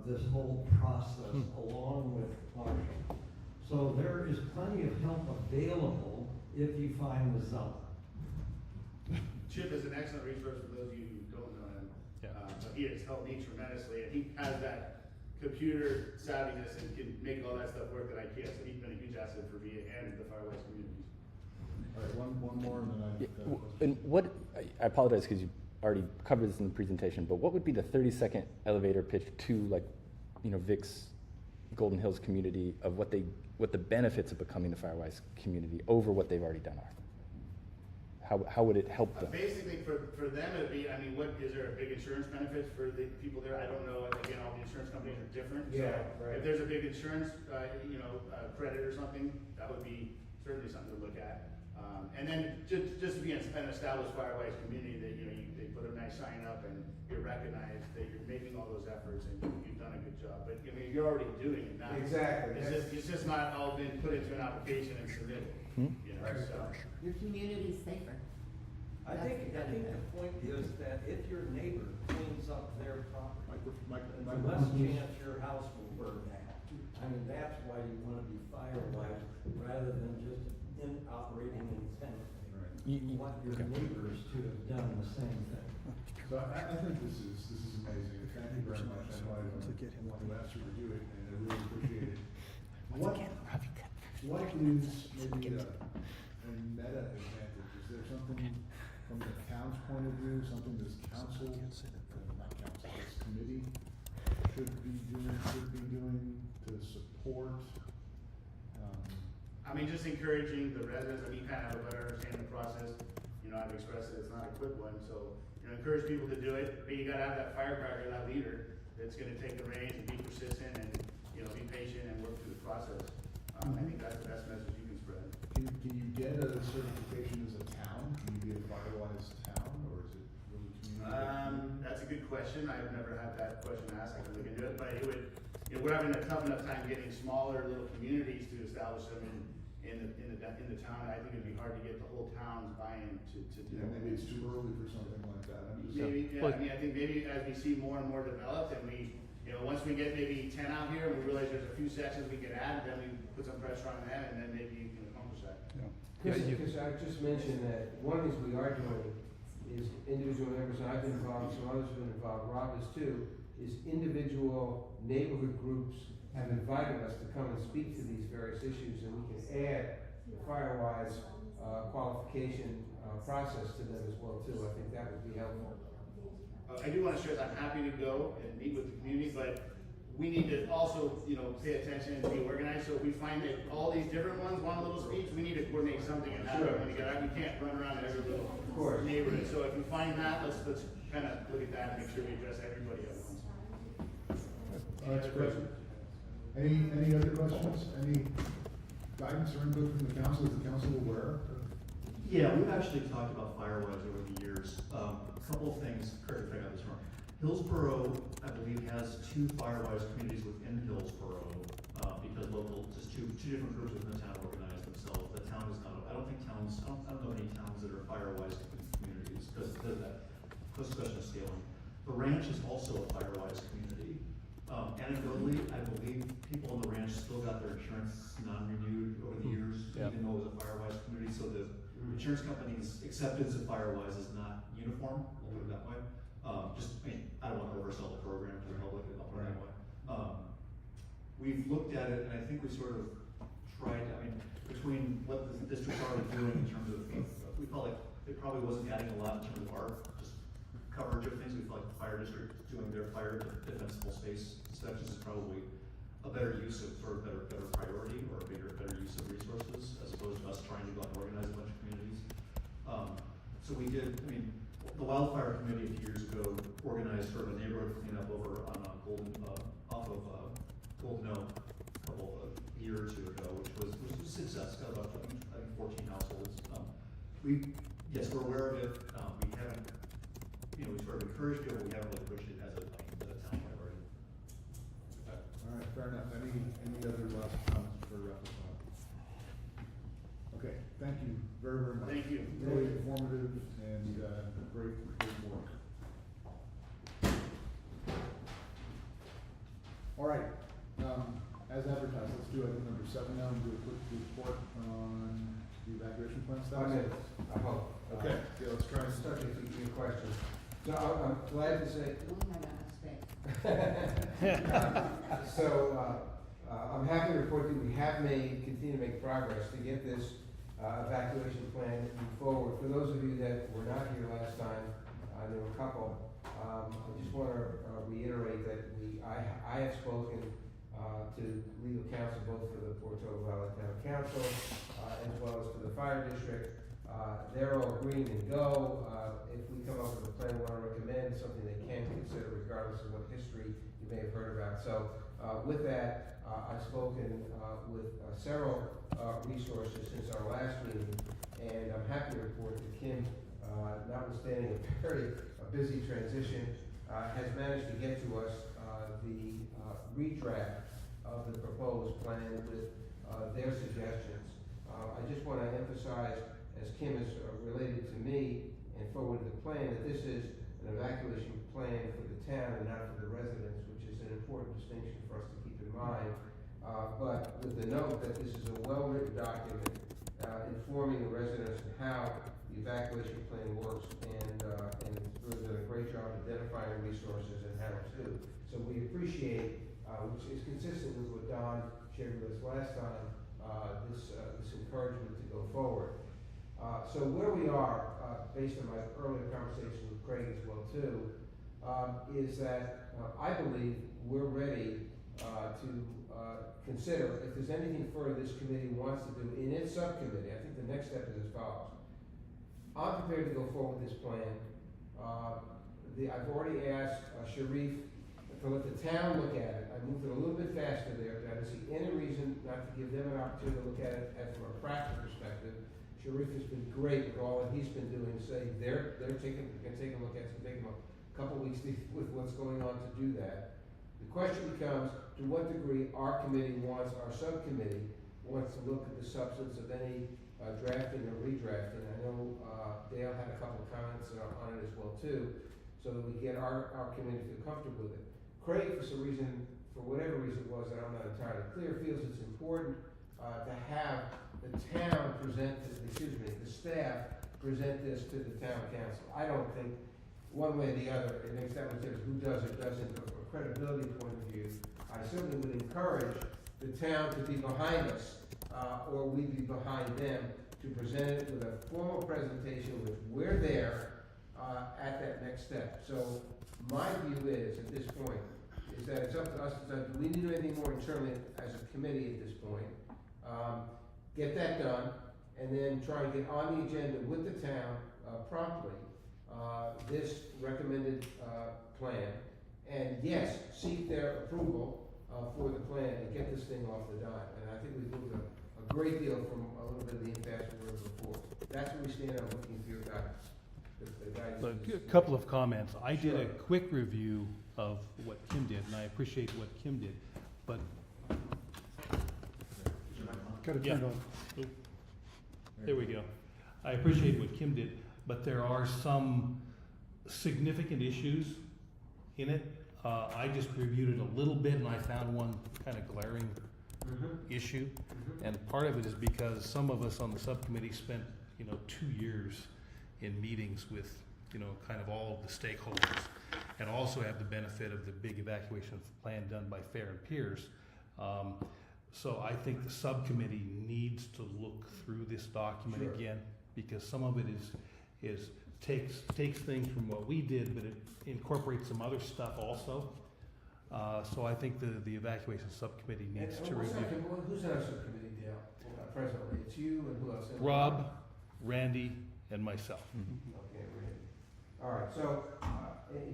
this whole process along with Marshall. So there is plenty of help available if you find the zone. Chip is an excellent resource for those of you who don't know him. Yeah. But he has helped me tremendously, and he has that computer savviness and can make all that stuff work that I can't. So he's been a huge asset for me and the Firewise community. All right, one more and then I. And what, I apologize because you already covered this in the presentation, but what would be the 30-second elevator pitch to, like, you know, Vic's Golden Hills community of what the benefits of becoming the Firewise community over what they've already done are? How would it help them? Basically, for them, it'd be, I mean, is there a big insurance benefit for the people there? I don't know. Again, all the insurance companies are different. Yeah, So right. if there's a big insurance, credit or something, that would be certainly something to look at. And then just to be an established Firewise community that, they put a nice sign up and you're recognized that you're making all those efforts and you've done a good job. But, I mean, you're already doing it now. Exactly. It's just not all been put into an application and submitted, so. Your community's safer. I think the point is that if your neighbor cleans up their property, there's less chance your house will burn down. I mean, that's why you wanna be Firewise rather than just operating independently. You want your neighbors to have done the same thing. So I think this is amazing. Thank you very much. I know I want to ask you to do it, and I really appreciate it. What is maybe a meta advantage? Is there something from the town's point of view, something this council, not council, this committee should be doing to support? I mean, just encouraging the residents, I mean, kind of have a better understanding of the process. I've expressed that it's not a quick one, so, encourage people to do it, but you gotta have that firecracker, that leader, that's gonna take the reins and be persistent and, be patient and work through the process. I think that's the best message you can spread. Can you get a certification as a town? Can you be a Firewise town, or is it really community? That's a good question. I've never had that question asked. I can look into it, but it would, we're having a tough enough time getting smaller little communities to establish them in the town. I think it'd be hard to get the whole town's buy-in to do Yeah, that. maybe it's too early for something like that. I'm just. Maybe, yeah, I mean, I think maybe as we see more and more developed and we, once we get maybe 10 out here and we realize there's a few sections we can add, then we put some pressure on them and then maybe you can accomplish that. Because I just mentioned that one of the things we are doing is individual members, and I've been involved, some others have been involved, Rob is too, is individual neighborhood groups have invited us to come and speak to these various issues, and we can add the Firewise qualification process to them as well too. I think that would be helpful. I do want to stress, I'm happy to go and meet with the community, but we need to also, pay attention and be organized. So if we find that all these different ones want a little speech, we need to coordinate something and have everyone together. We can't run around in every little neighborhood. So if we find that, let's kind of look at that and make sure we address everybody at once. That's great. Any other questions? Any guidance or input from the council? Is the council aware? Yeah, we've actually talked about Firewise over the years. A couple of things, correct if I got this wrong. Hillsborough, I believe, has 2 Firewise communities within Hillsborough, because just two different groups within the town organize themselves. The town is not, I don't know any towns that are Firewise communities, because of that. Plus question of scaling. The ranch is also a Firewise community. Anecdotally, I believe people on the ranch still got their insurance non-renewed over the years, even though it was a Firewise community, so the insurance company's acceptance of Firewise is not uniform, we'll put it that way. I don't want to oversell the program to the public, I'll put it that way. We've looked at it, and I think we sort of tried, between what the district's already doing in terms of, we felt like it probably wasn't adding a lot in terms of our just coverage of things. We felt like the fire district doing their fire defensible space inspections is probably a better use of, or better priority, or a better use of resources, as opposed to us trying to go and organize a bunch of communities. So we did, the wildfire committee a few years ago organized sort of a neighborhood cleanup over on off of Golden Oak a year or two ago, which was a success. Got about I think 14 households. Yes, we're aware of it. We haven't, we sort of encouraged it, but we haven't really pushed it as a town priority. All right, great. Thank you very much. Any other questions? Any guidance or input from the council? Is there something that you would like to see fair enough. Any other last comments before we wrap this up? Okay, thank you very, very much. Thank you. Really informative and, great work. All right, as advertised, let's do item number 7 now and do a quick report on the evacuation plan status. 5 minutes, I hope. Okay, yeah, let's try and Start with your questions. So I'm glad to say, We have enough space. so, I'm happy to report that we have continue to make progress to get this evacuation plan moving forward. For those of you that were not here last time, there were a couple, I just want to reiterate that I have spoken to legal counsel, both for the Portola Valley Town Council, as well as for the fire district. They're all green and go. If we come up with a plan we want to recommend, something they can consider regardless of what history you may have heard about. So with that, I've spoken with several resources since our last meeting, and I'm happy to report that Kim, notwithstanding a very busy transition, has managed to get to us the redraft of the proposed plan with their suggestions. I just want to emphasize, as Kim has related to me and forwarded the plan, that this is an evacuation plan for the town and not for the residents, which is an important distinction for us to keep in mind. But with the note that this is a well-written document informing the residents on how the evacuation plan works, and it's really done a great job identifying resources and how to. So we appreciate, which is consistent with what Don shared with us last time, this encouragement to go forward. So where we are, based on my earlier conversation with Craig as well too, is that I believe we're ready to consider if there's anything further this committee wants to do in its subcommittee. I think the next step is as follows. I'm prepared to go forward with this plan. I've already asked Sharif to let the town look at it. I moved it a little bit faster there, but I don't see any reason not to give them an opportunity to look at it from a practical perspective. Sharif has been great with all that he's been doing, saying they're going to take a look at it. It's going to take them a couple weeks with what's going on to do that. The question becomes, to what degree our committee wants, our subcommittee wants to look at the substance of any drafting or redrafting. I know Dale had a couple of comments on it as well too, so that we get our committee to feel comfortable with it. Craig, for some reason, for whatever reason it was that I'm not entirely clear, feels it's important to have the town present, the staff present this to the town council. I don't think one way or the other it makes that much difference who does or doesn't, but from a credibility point of view, I certainly would encourage the town to be behind us, or we be behind them, to present it with a formal presentation with we're there at that next step. So my view is, at this point, is that it's up to us to decide, do we need anything more internally as a committee at this point? Get that done, and then try and get on the agenda with the town promptly this recommended plan, and yes, seek their approval for the plan and get this thing off the dime. And I think we've moved a great deal from a little bit of the impasse we were before. That's where we stand on looking for your guidance. A couple of comments. I did a quick review of what Kim did, and I appreciate what Kim did, but Got to turn it on. Oh, there we go. I appreciate what Kim did, but there are some significant issues in it. I just reviewed it a little bit, and I found one kind of glaring issue. And part of it is because some of us on the subcommittee spent, 2 years in meetings with, kind of all of the stakeholders, and also have the benefit of the big evacuation plan done by Fair and Pierce. So I think the subcommittee needs to look through this document again, because some of it takes things from what we did, but it incorporates some other stuff also. So I think the evacuation subcommittee needs to review. Who's on our subcommittee, Dale? Presently, it's you and who else? Rob, Randy, and myself. Okay, Randy. All right. So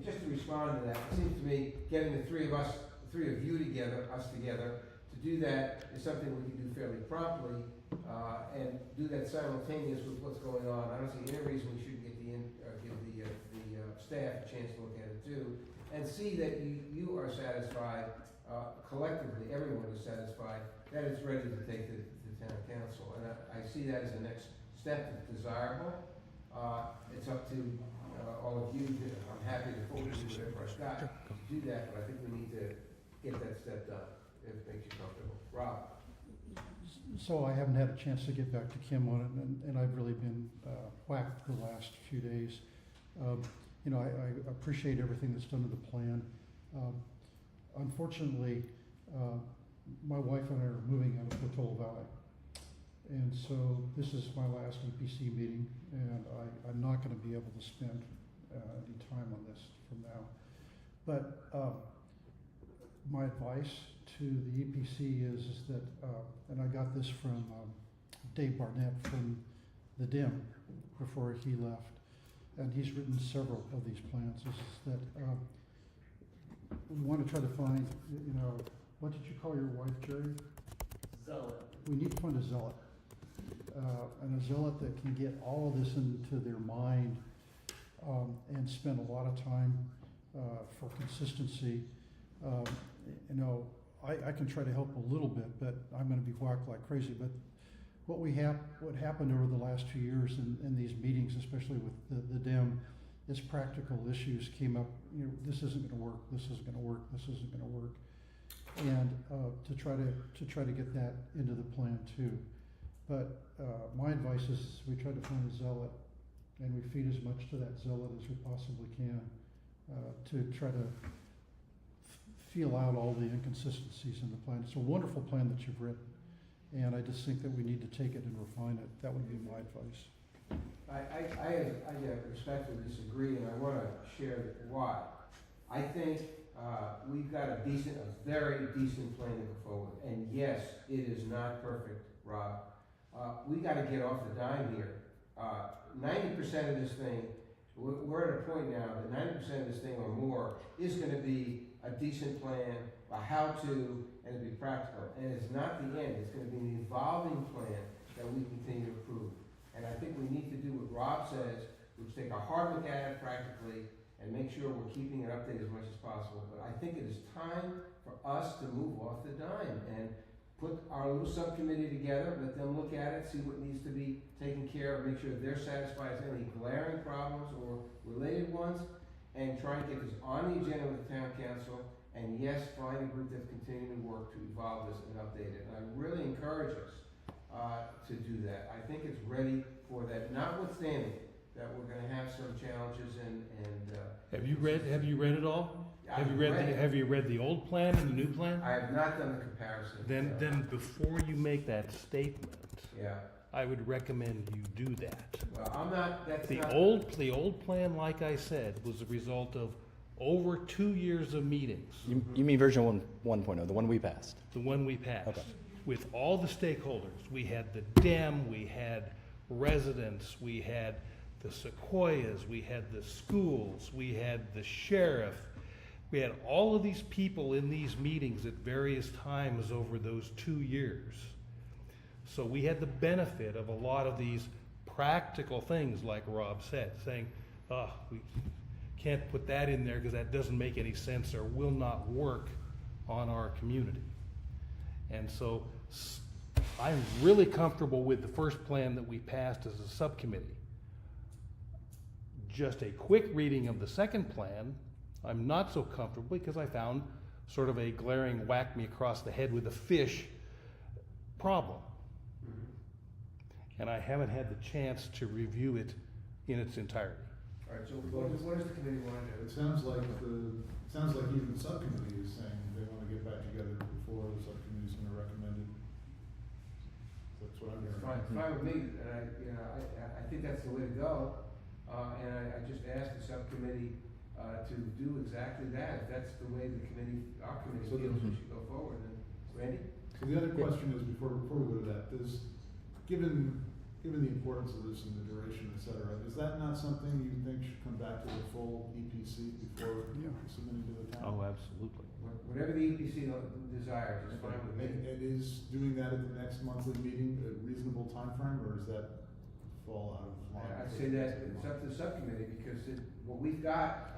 just to respond to that, it seems to me getting the three of you together, to do that is something we can do fairly promptly, and do that simultaneous with what's going on. I don't see any reason we shouldn't give the staff a chance to look at it too, and see that you are satisfied collectively, everyone is satisfied that it's ready to take to the town council. And I see that as the next step that's desirable. It's up to all of you. I'm happy to forward you whatever I've got to do that, but I think we need to get that step done, if it makes you comfortable. Rob? So I haven't had a chance to get back to Kim on it, and I've really been whacked the last few days. You know, I appreciate everything that's done to the plan. Unfortunately, my wife and I are moving out of Portola Valley. And so this is my last EPC meeting, and I'm not gonna be able to spend any time on this from now. But my advice to the EPC is that, and I got this from Dave Barnett from the DIM before he left, and he's written several of these plans, is that we want to try to find, you know, what did you call your wife, Jerry? Zealot. We need to find a zealot, and a zealot that can get all of this into their mind and spend a lot of time for consistency. You know, I can try to help a little bit, but I'm going to be whacked like crazy. But what happened over the last 2 years in these meetings, especially with the DEM, is practical issues came up. You know, this isn't going to work. This isn't going to work. This isn't going to work. And to try to get that into the plan too. But my advice is we try to find a zealot, and we feed as much to that zealot as we possibly can to try to feel out all the inconsistencies in the plan. It's a wonderful plan that you've written, and I just think that we need to take it and refine it. That would be my advice. I respectfully disagree, and I want to share why. I think we've got a very decent plan to go forward. And yes, it is not perfect, Rob. We got to get off the dime here. 90% of this thing, we're at a point now that 90% of this thing or more is going to be a decent plan, a how-to, and it'll be practical. And it's not the end. It's going to be an evolving plan that we continue to improve. And I think we need to do what Rob says, which take a hard look at it practically and make sure we're keeping it updated as much as possible. But I think it is time for us to move off the dime and put our little subcommittee together, let them look at it, see what needs to be taken care of, make sure they're satisfied with any glaring problems or related ones, and try and get this on the agenda with the town council, and yes, find a group that's continuing to work to evolve this and update it. And I really encourage us to do that. I think it's ready for that, notwithstanding that we're gonna have some challenges and Have you read it all? Have you read the old plan and the new plan? I have not done the comparison. Then before you make that statement, Yeah. I would recommend you do that. Well, I'm not, that's The not. old plan, like I said, was a result of over 2 years of meetings. You mean version 1.0, the one we passed? The one we passed. Okay. With all the stakeholders. We had the DEM, we had residents, we had the Sequoias, we had the schools, we had the sheriff. We had all of these people in these meetings at various times over those 2 years. So we had the benefit of a lot of these practical things, like Rob said, saying, we can't put that in there because that doesn't make any sense or will not work on our community. And so I'm really comfortable with the first plan that we passed as a subcommittee. Just a quick reading of the second plan, I'm not so comfortable because I found sort of a glaring whack me across the head with a fish problem. And I haven't had the chance to review it in its entirety. All right, so what does the committee want to do? It sounds like even the subcommittee is saying they want to get back together before the subcommittee's going to recommend it. That's what I'm It's hearing. fine with me, and I think that's the way to go. And I just asked the subcommittee to do exactly that. If that's the way our committee So feels we should go forward, then, Randy? So the other question is, before we go to that, given the importance of this and the duration, et cetera, is that not something you think should come back to the full EPC before submitting to the town? Oh, absolutely. Whatever the EPC desires is fine with me. And is doing that at the next monthly meeting a reasonable timeframe, or does that fall out of line? I'd say that it's up to the subcommittee, because what we've got,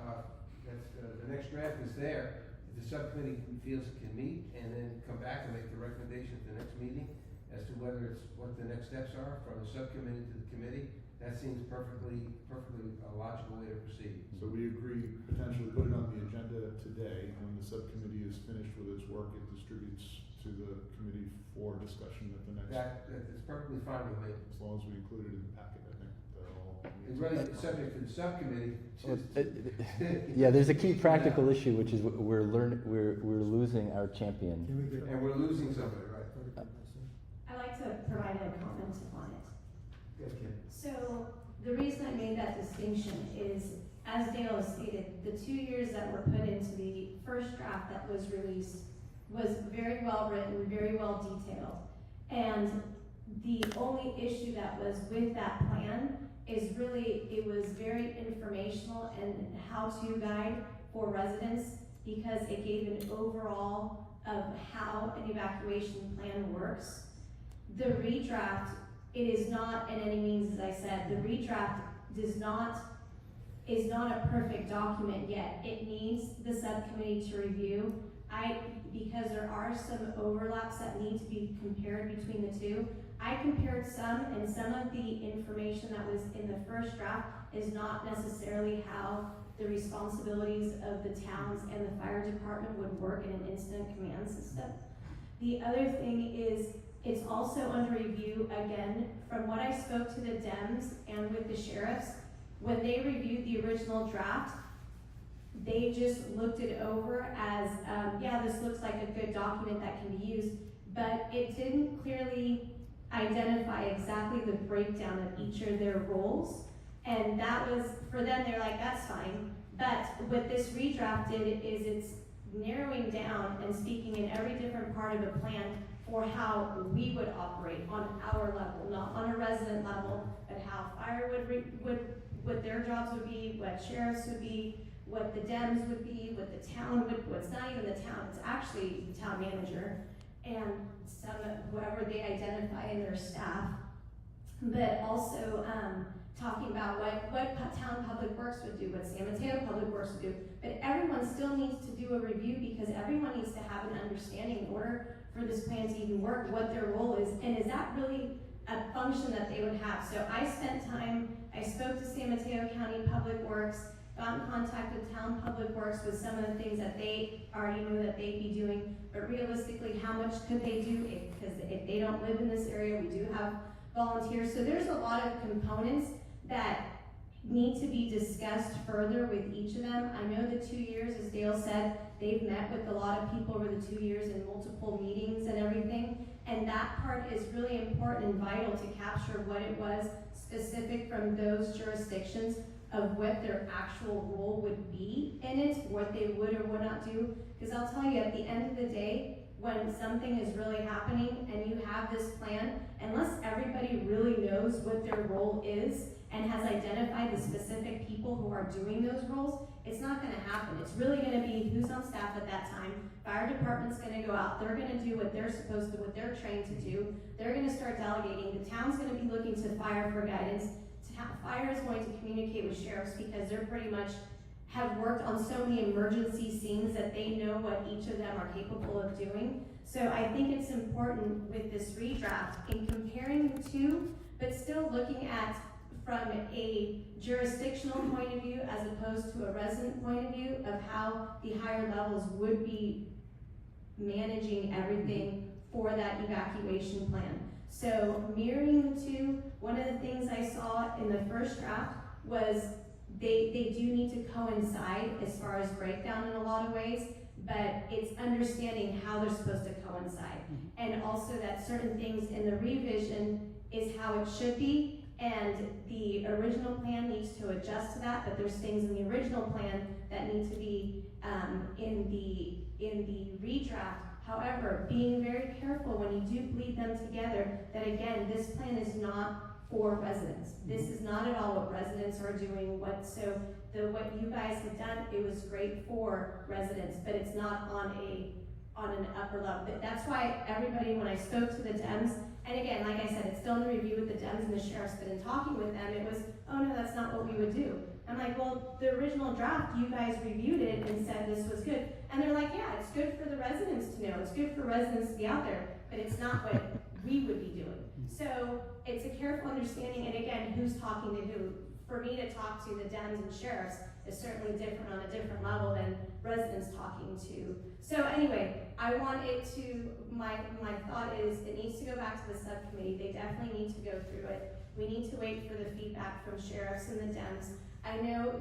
the next draft is there. the subcommittee feels it can meet, and then come back and make the recommendation at the next meeting as to whether it's, what the next steps are from the subcommittee to the committee. That seems perfectly a logical way to proceed. So we agree potentially put it on the agenda today. When the subcommittee is finished with its work, it distributes to the committee for discussion at the next. That's perfectly fine with me. As long as we include it in the packet, I think that all. It's really subject to the subcommittee. Yeah, there's a key practical issue, which is we're losing our champion. Can we get? And we're losing somebody, right? I'd like to provide a comment on it. Good, Kim. So the reason I made that distinction is, as Dale has stated, the 2 years that were put into the first draft that was released was very well written, very well detailed. And the only issue that was with that plan is really, it was very informational and how-to guide for residents, because it gave an overall of how an evacuation plan works. The redraft, it is not in any means, as I said, the redraft is not a perfect document yet. It needs the subcommittee to review. Because there are some overlaps that need to be compared between the two, I compared some, and some of the information that was in the first draft is not necessarily how the responsibilities of the towns and the fire department would work in an incident command system. The other thing is, it's also under review, again, from what I spoke to the Dems and with the sheriffs, when they reviewed the original draft, they just looked it over as, yeah, this looks like a good document that can be used, but it didn't clearly identify exactly the breakdown of each of their roles. And that was, for them, they're like, that's fine. But what this redraft did is it's narrowing down and speaking in every different part of the plan for how we would operate on our level, not on a resident level, but how fire would what their jobs would be, what sheriffs would be, what the Dems would be, what the town would, what's not even the town, it's actually the town manager, and some, whoever they identify in their staff. But also talking about what town public works would do, what San Mateo Public Works would do. But everyone still needs to do a review, because everyone needs to have an understanding in order for this plan to even work, what their role is, and is that really a function that they would have. So I spent time, I spoke to San Mateo County Public Works, got in contact with Town Public Works with some of the things that they already knew that they'd be doing, but realistically, how much could they do? Because if they don't live in this area, we do have volunteers. So there's a lot of components that need to be discussed further with each of them. I know the 2 years, as Dale said, they've met with a lot of people over the 2 years in multiple meetings and everything, and that part is really important and vital to capture what it was specific from those jurisdictions of what their actual role would be in it, what they would or would not do. Because I'll tell you, at the end of the day, when something is really happening and you have this plan, unless everybody really knows what their role is and has identified the specific people who are doing those roles, it's not gonna happen. It's really gonna be who's on staff at that time. Fire department's gonna go out, they're gonna do what they're supposed to, what they're trained to do. They're gonna start delegating. The town's gonna be looking to fire for guidance. Fire is going to communicate with sheriffs, because they're pretty much have worked on so many emergency scenes that they know what each of them are capable of doing. So I think it's important with this redraft in comparing the two, but still looking at from a jurisdictional point of view as opposed to a resident point of view of how the higher levels would be managing everything for that evacuation plan. So mirroring the two, one of the things I saw in the first draft was they do need to coincide as far as breakdown in a lot of ways, but it's understanding how they're supposed to coincide. And also that certain things in the revision is how it should be, and the original plan needs to adjust to that, but there's things in the original plan that need to be in the redraft. However, being very careful when you do bleed them together, that again, this plan is not for residents. This is not at all what residents are doing. What you guys have done, it was great for residents, but it's not on an upper level. That's why everybody, when I spoke to the Dems, and again, like I said, it's still in the review with the Dems and the sheriffs, but in talking with them, it was, oh no, that's not what we would do. I'm like, well, the original draft, you guys reviewed it and said this was good. And they're like, yeah, it's good for the residents to know, it's good for residents to be out there, but it's not what we would be doing. So it's a careful understanding, and again, who's talking to who. For me to talk to the Dems and sheriffs is certainly different on a different level than residents talking to. So anyway, I want it to, my thought is it needs to go back to the subcommittee. They definitely need to go through it. We need to wait for the feedback from sheriffs and the Dems. I know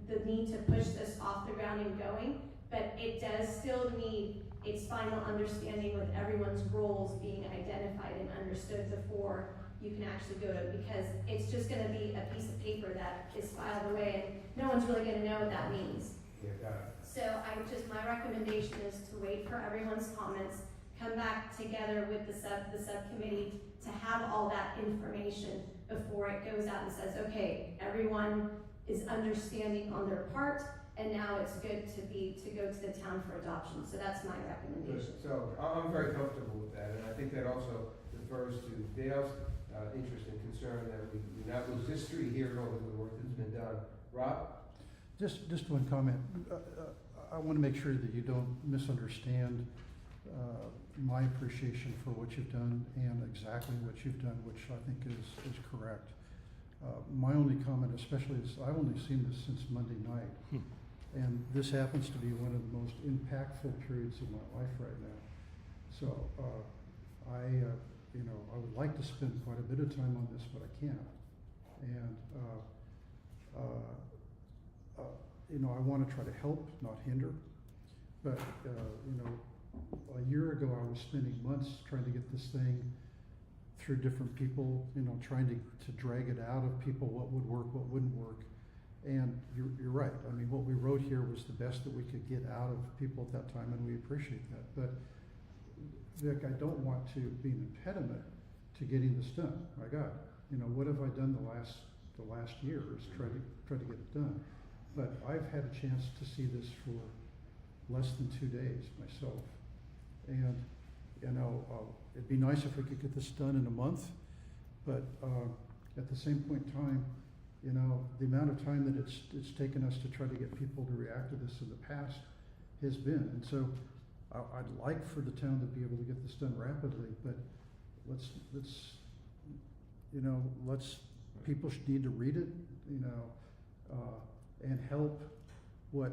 the need to push this off the ground and going, but it does still need its final understanding with everyone's roles being identified and understood before you can actually go to, because it's just gonna be a piece of paper that is filed away and no one's really gonna know what that means. Yeah, got it. So my recommendation is to wait for everyone's comments, come back together with the subcommittee to have all that information before it goes out and says, okay, everyone is understanding on their part, and now it's good to go to the town for adoption. So that's my recommendation. So I'm very comfortable with that, and I think that also refers to Dale's interest and concern that we not lose history here and all the good work that's been done. Rob? Just one comment. I want to make sure that you don't misunderstand my appreciation for what you've done and exactly what you've done, which I think is correct. My only comment, especially, is I've only seen this since Monday night, and this happens to be one of the most impactful periods of my life right now. So I would like to spend quite a bit of time on this, but I can't. And I want to try to help, not hinder. But a year ago I was spending months trying to get this thing through different people, trying to drag it out of people, what would work, what wouldn't work. And you're right. I mean, what we wrote here was the best that we could get out of people at that time, and we appreciate that. But Vic, I don't want to be an impediment to getting this done. My God, what have I done the last year is try to get it done. But I've had a chance to see this for less than 2 days myself, and it'd be nice if we could get this done in a month. But at the same point in time, the amount of time that it's taken us to try to get people to react to this in the past has been, and so I'd like for the town to be able to get this done rapidly, but people should need to read it, and help what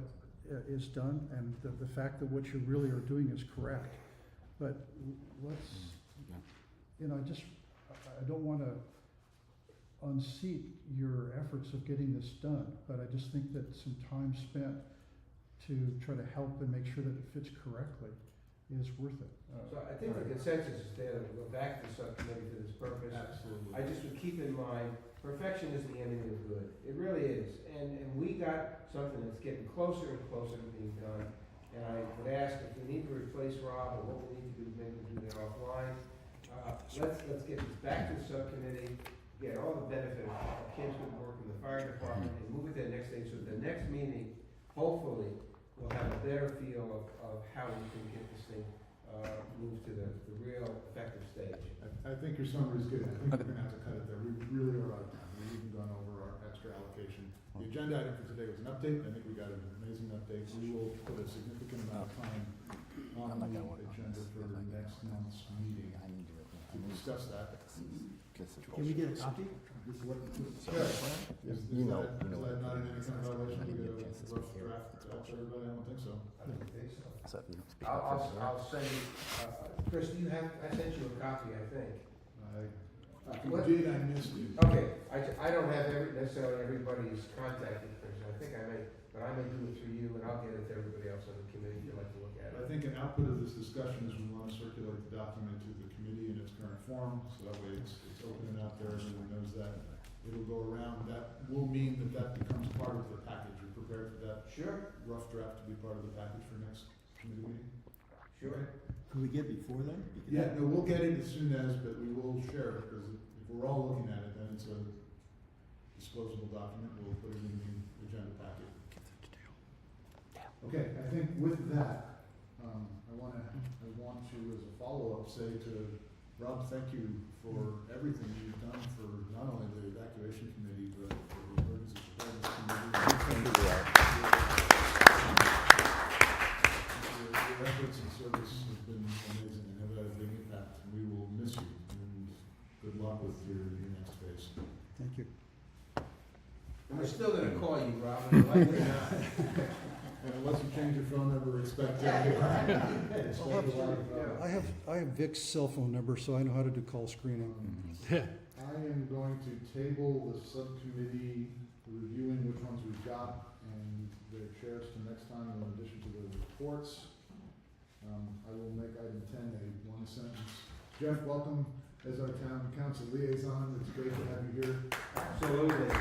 is done, and the fact that what you really are doing is correct. But I don't want to unseat your efforts of getting this done, but I just think that some time spent to try to help and make sure that it fits correctly is worth it. So I think the consensus is there that we go back to the subcommittee for this purpose. Absolutely. I just would keep in mind, perfection is the enemy of good. It really is. And we got something that's getting closer and closer to being done. And I would ask if we need to replace Rob, or what we need to do, maybe we'll do that offline. Let's get this back to the subcommittee, get all the benefit of Kim's good work in the fire department, and move it to the next stage. So the next meeting, hopefully, we'll have a better feel of how we can get this thing moved to the real effective stage. I think your summary is good. I think we're gonna have to cut it there. We really are out of time. We've even gone over our extra allocation. The agenda item for today was an update. I think we got an amazing update. We will put a significant amount of time on the agenda for next month's meeting to discuss that. Can we get a copy? Sure. Is that not in any kind of violation? We get a rough draft out to everybody? I don't think so. I don't think so. I'll send you, Chris, I sent you a copy, I think. If you did, I missed it. Okay, I don't have necessarily everybody's contact information. I think I may, but I may do it through you, and I'll get it to everybody else on the committee if you'd like to look at it. I think an output of this discussion is we want to circulate the document to the committee in its current form, so that way it's open and out there, everyone knows that. It'll go around. That will mean that becomes part of the package. You're prepared for that? Sure. Rough draft to be part of the package for next committee meeting? Sure. Can we get before then? Yeah, no, we'll get it as soon as, but we will share it, because if we're all looking at it, then it's a disposable document. We'll put it in the agenda packet. Okay, I think with that, I want to, as a follow-up, say to Rob, thank you for everything you've done for not only the evacuation committee, but for the emergency preparedness committee. with your email space. Thank you. And we're still gonna call you, Robin, like it or not. And unless you change your phone number, expect expect a lot of, I have Vic's cell phone number, so I know how to do call screening. I am going to table the subcommittee reviewing which ones we've got and their chairs to next time in addition to the reports. I will make item 10 a one sentence. Jeff, welcome as our town council liaison. It's great to have you here. Absolutely.